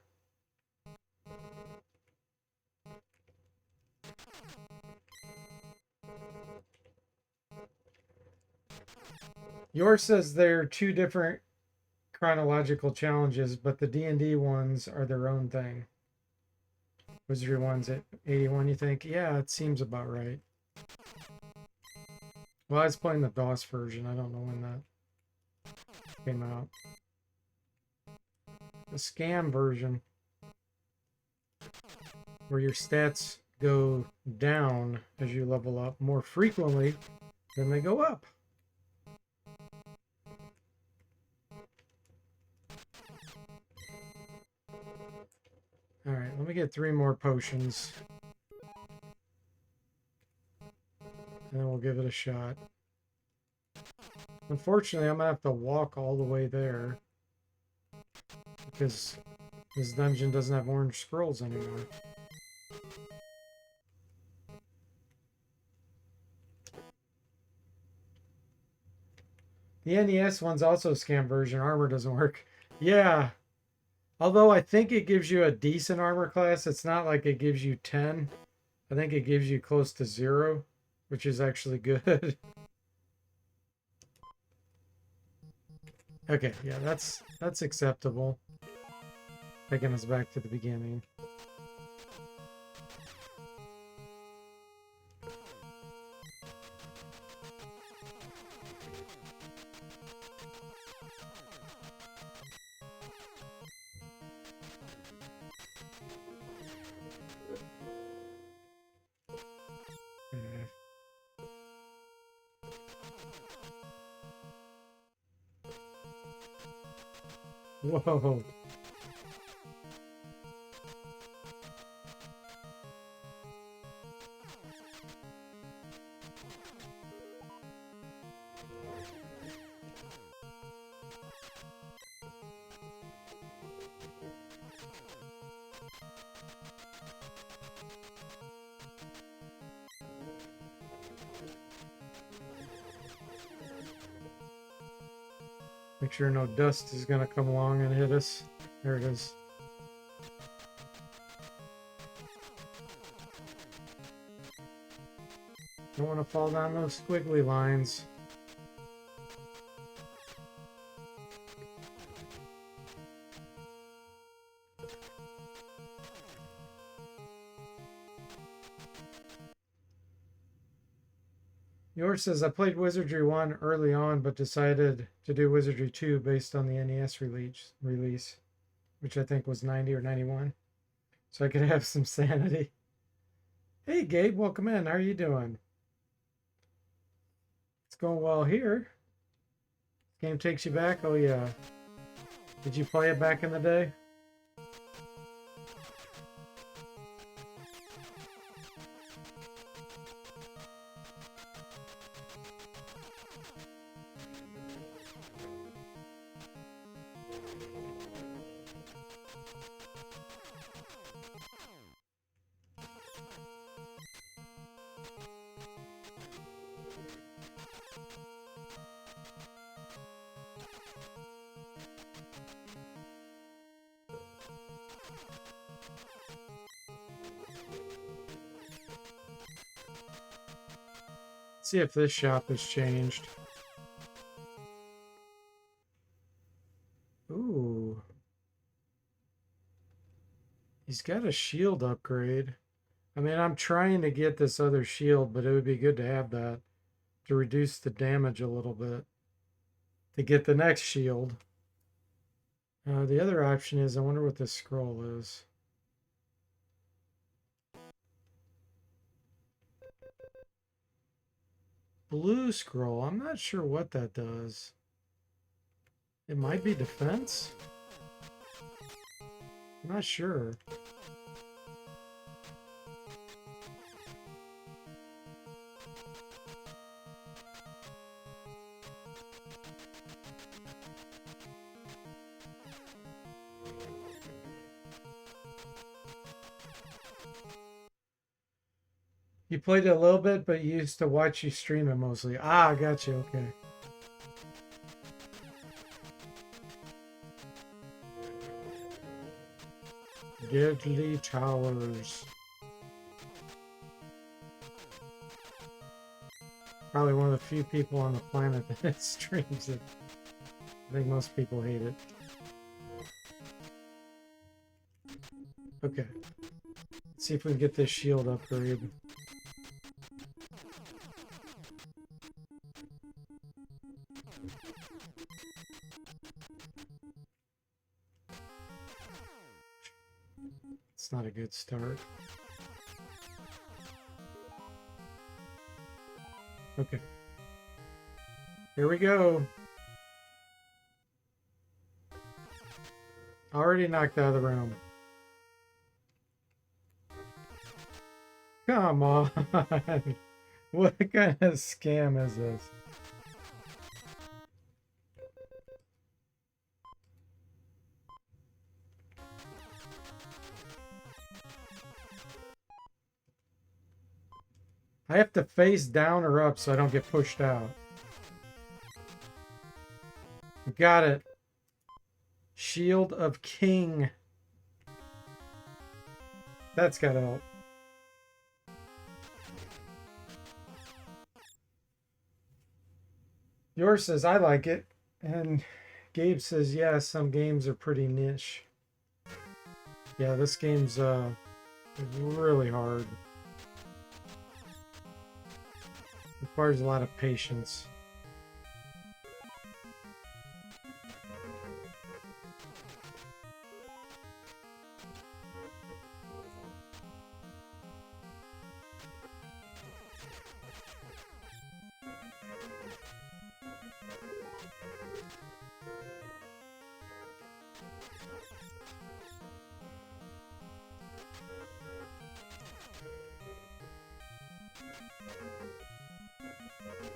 Yours says they're two different chronological challenges, but the D&D ones are their own thing. Wizardry one's at 81, you think? Yeah, it seems about right. Well, I was playing the DOS version. I don't know when that came out. The scam version, where your stats go down as you level up more frequently than they go up. All right, let me get 3 more potions. And then we'll give it a shot. Unfortunately, I'm going to have to walk all the way there. Because this dungeon doesn't have orange scrolls anymore. The NES one's also a scam version. Armor doesn't work. Yeah. Although I think it gives you a decent armor class. It's not like it gives you 10. I think it gives you close to 0, which is actually good. Okay, yeah, that's acceptable. Taking us back to the beginning. Whoa. Make sure no dust is gonna come along and hit us. There it is. Don't want to fall down those squiggly lines. Yours says, I played Wizardry 1 early on, but decided to do Wizardry 2 based on the NES release, which I think was 90 or 91. so I could have some sanity. Hey, Gabe, welcome in. How are you doing? It's going well here. Game takes you back. Oh yeah. Did you play it back in the day? See if this shop has changed. Ooh. He's got a shield upgrade. I mean, I'm trying to get this other shield, but it would be good to have that to reduce the damage a little bit to get the next shield. The other option is, I wonder what this scroll is. Blue scroll. I'm not sure what that does. It might be defense. I'm not sure. You played it a little bit, but you used to watch you stream it mostly. Ah, I got you. Okay. Deadly Towers. Probably one of the few people on the planet that streams it. I think most people hate it. Okay. Let's see if we can get this shield upgrade. It's not a good start. Okay. Here we go. Already knocked out of the room. Come on. What kind of scam is this? I have to face down or up so I don't get pushed out. Got it. Shield of King. That's gotta help. Yours says, I like it. And Gabe says, yeah, some games are pretty niche. Yeah, this game's really hard. Requires a lot of patience.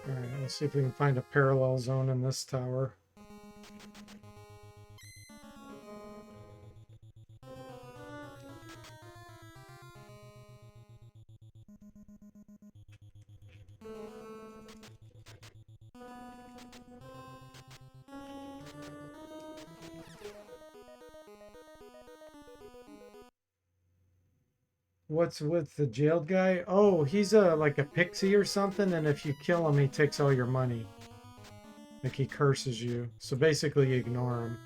Alright, let's see if we can find a parallel zone in this tower. What's with the jailed guy? Oh, he's like a pixie or something, and if you kill him, he takes all your money. Like he curses you. So basically, you ignore him.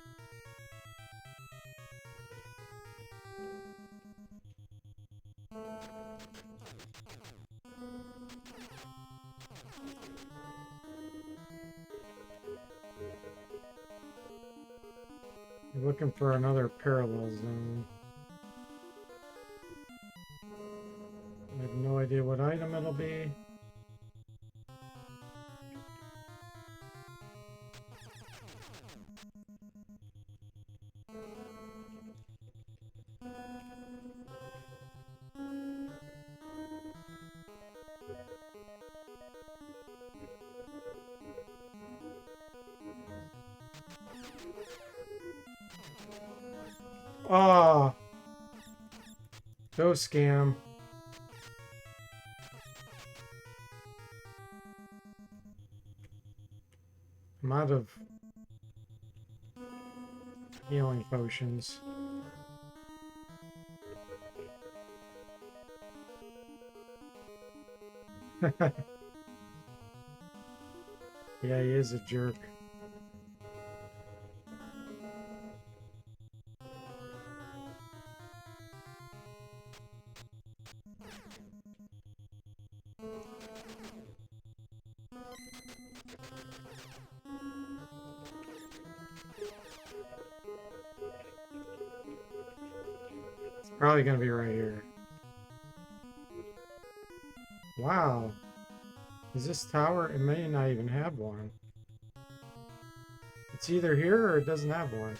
You're looking for another parallel zone. I have no idea what item it'll be. Oh, go scam. I'm out of healing potions. Yeah, he is a jerk. It's probably gonna be right here. Wow. Is this tower? It may not even have one. It's either here or it doesn't have one.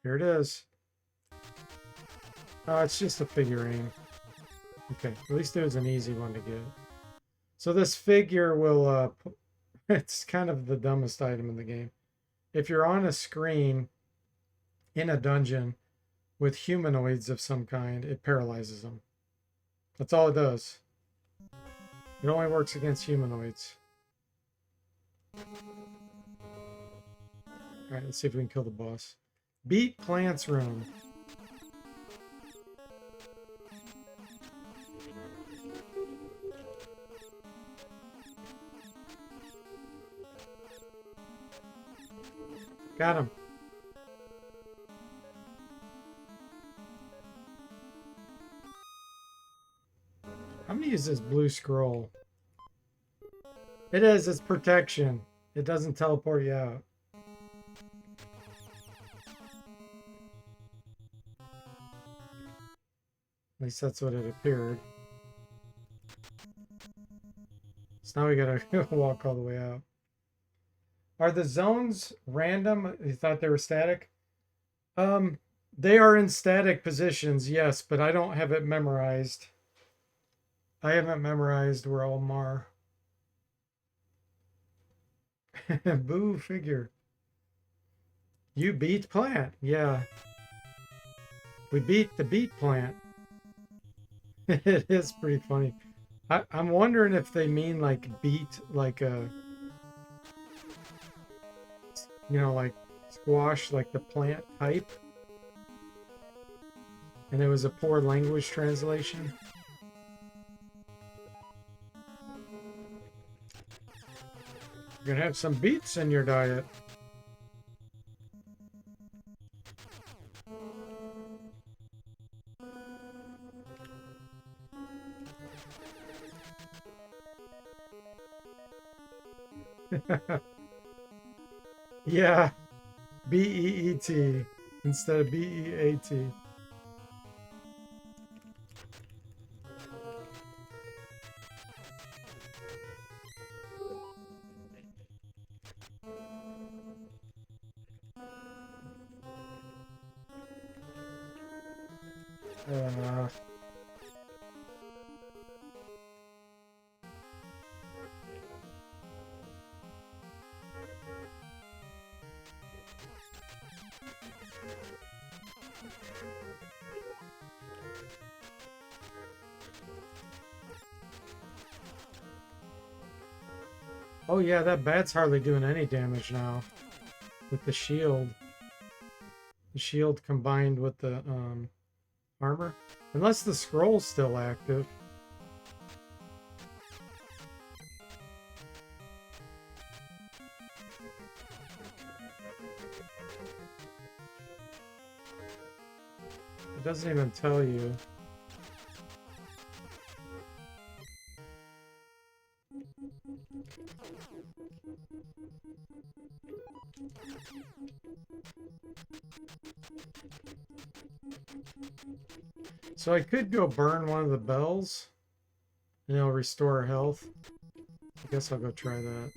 Here it is. Oh, it's just a figurine. Okay, at least it was an easy one to get. So this figure will, it's kind of the dumbest item in the game. If you're on a screen in a dungeon with humanoids of some kind, it paralyzes them. That's all it does. It only works against humanoids. Alright, let's see if we can kill the boss. Beat Plant's Room. Got him. I'm gonna use this blue scroll. It is, it's protection. It doesn't teleport you out. At least that's what it appeared. So now we gotta walk all the way out. Are the zones random? You thought they were static? They are in static positions, yes, but I don't have it memorized. I haven't memorized where all them are. Boo figure. You beat plant. Yeah. We beat the beat plant. It is pretty funny. I'm wondering if they mean like beat, like a, you know, like squash, like the plant type. And it was a poor language translation. You're gonna have some beets in your diet. Yeah, B-E-E-T instead of B-E-A-T. Oh yeah, that bat's hardly doing any damage now with the shield. The shield combined with the armor. Unless the scroll's still active. It doesn't even tell you. So I could go burn one of the bells and it'll restore our health. I guess I'll go try that.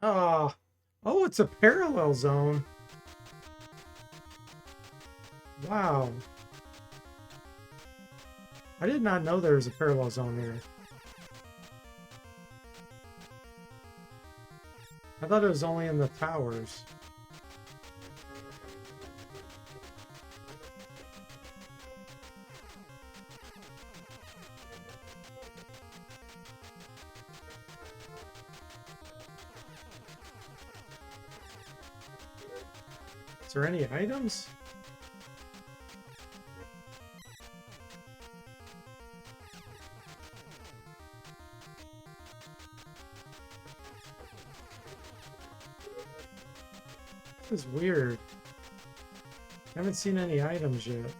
Ah, oh, it's a parallel zone. Wow. I did not know there was a parallel zone here. I thought it was only in the towers. Is there any items? This is weird. I haven't seen any items yet.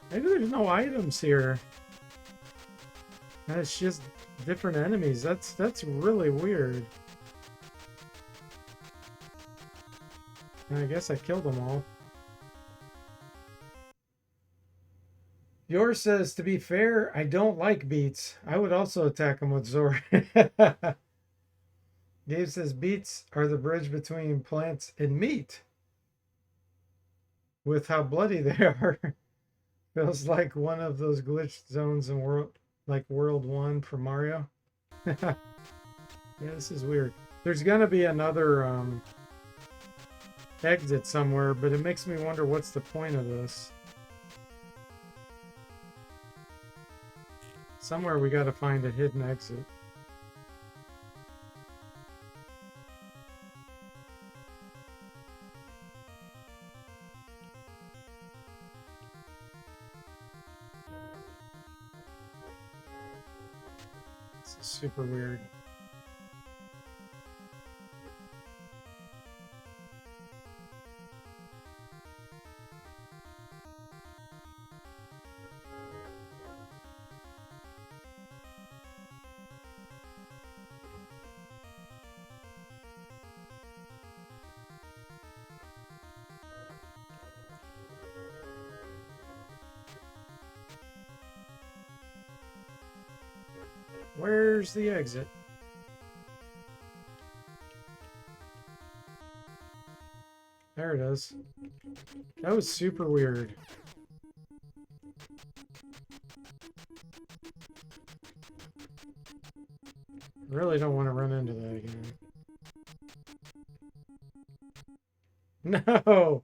Maybe there's no items here. It's just different enemies. That's really weird. And I guess I killed them all. Yours says, to be fair, I don't like beets. I would also attack them with Zora. Dave says, beets are the bridge between plants and meat. With how bloody they are. Feels like one of those glitched zones in World 1 for Mario. Yeah, this is weird. There's gonna be another exit somewhere, but it makes me wonder what's the point of this. Somewhere we gotta find a hidden exit. This is super weird. Where's the exit? There it is. That was super weird. I really don't want to run into that again. No!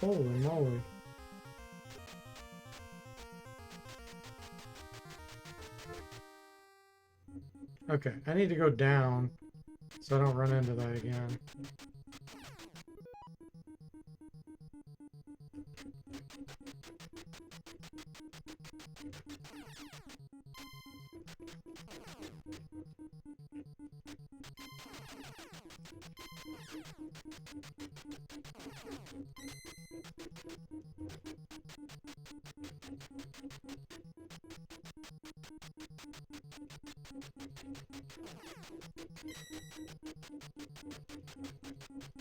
Holy moly. Okay, I need to go down so I don't run into that again.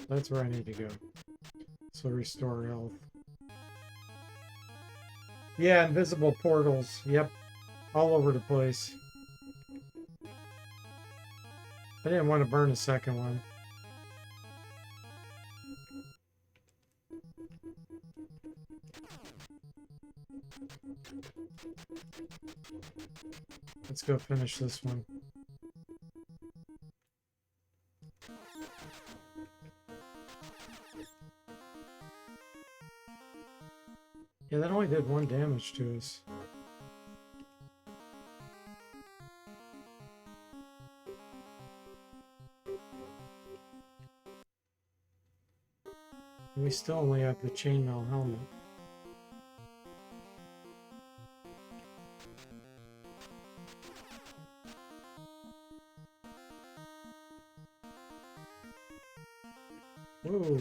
That's where I need to go. So restore health. Yeah, invisible portals. Yep. All over the place. I didn't want to burn a second one. Let's go finish this one. Yeah, that only did 1 damage to us. And we still only have the chainmail helmet. Whoa.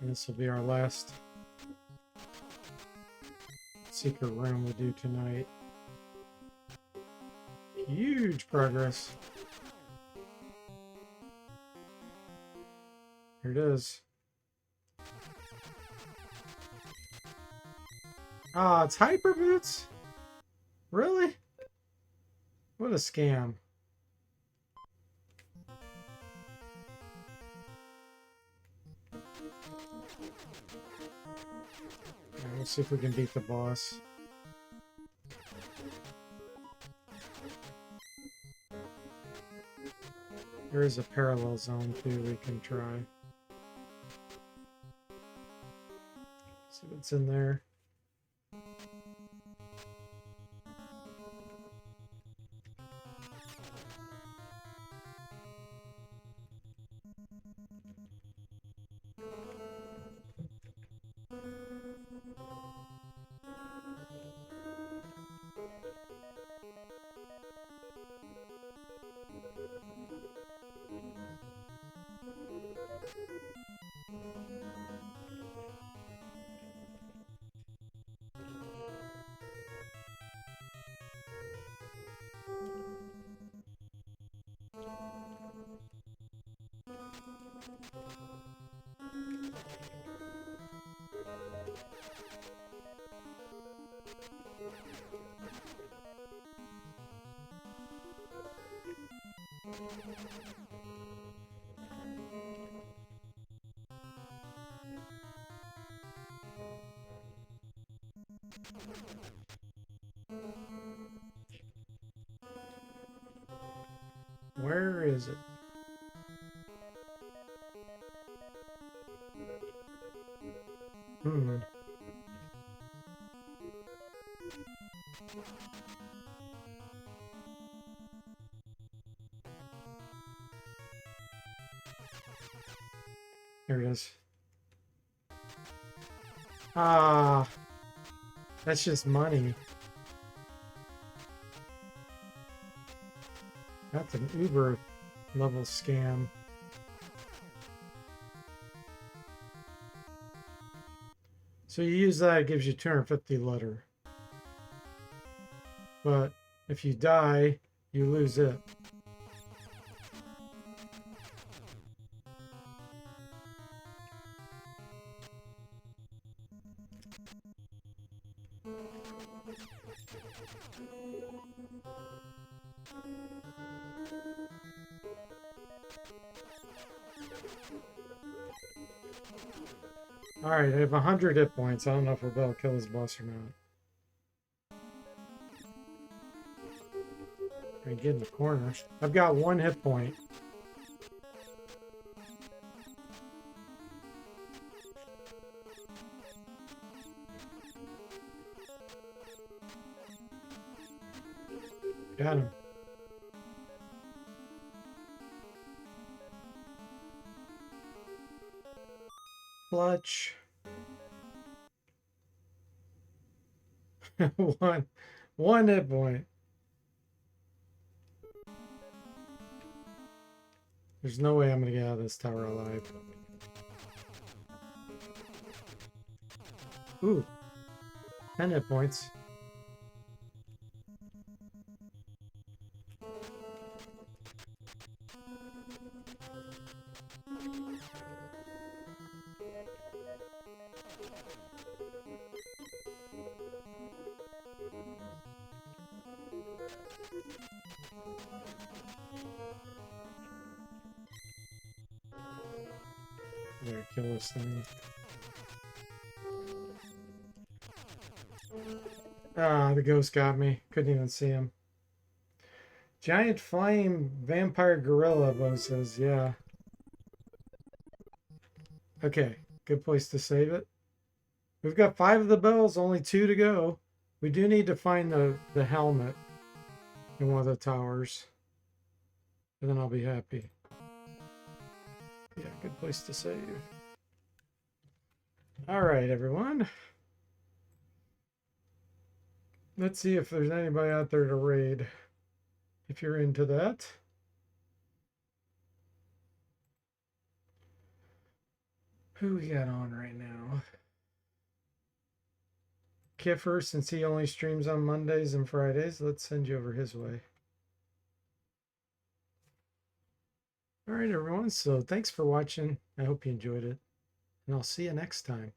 And this will be our last secret room we do tonight. Huge progress. Here it is. Ah, it's Hyper Boots? Really? What a scam. Right, let's see if we can beat the boss. There is a parallel zone too we can try. See what's in there. Where is it? There it is. Ah, that's just money. That's an Uber level scam. So you use that, it gives you 250 letter. But if you die, you lose it. Alright, I have 100 hit points. I don't know if we'll be able to kill this boss or not. I get in the corner. I've got 1 hit point. Got him. Clutch. one hit point. There's no way I'm gonna get out of this tower alive. Ooh. 10 hit points. Gotta kill this thing. Ah, the ghost got me. Couldn't even see him. Giant flame vampire gorilla, Bo says. Yeah. Okay. Good place to save it. We've got 5 of the bells, only 2 to go. We do need to find the helmet in one of the towers. And then I'll be happy. Yeah, good place to save. All right, everyone. Let's see if there's anybody out there to raid. If you're into that. Who we got on right now? Kiffer, since he only streams on Mondays and Fridays, let's send you over his way. All right, everyone. So thanks for watching. I hope you enjoyed it. And I'll see you next time.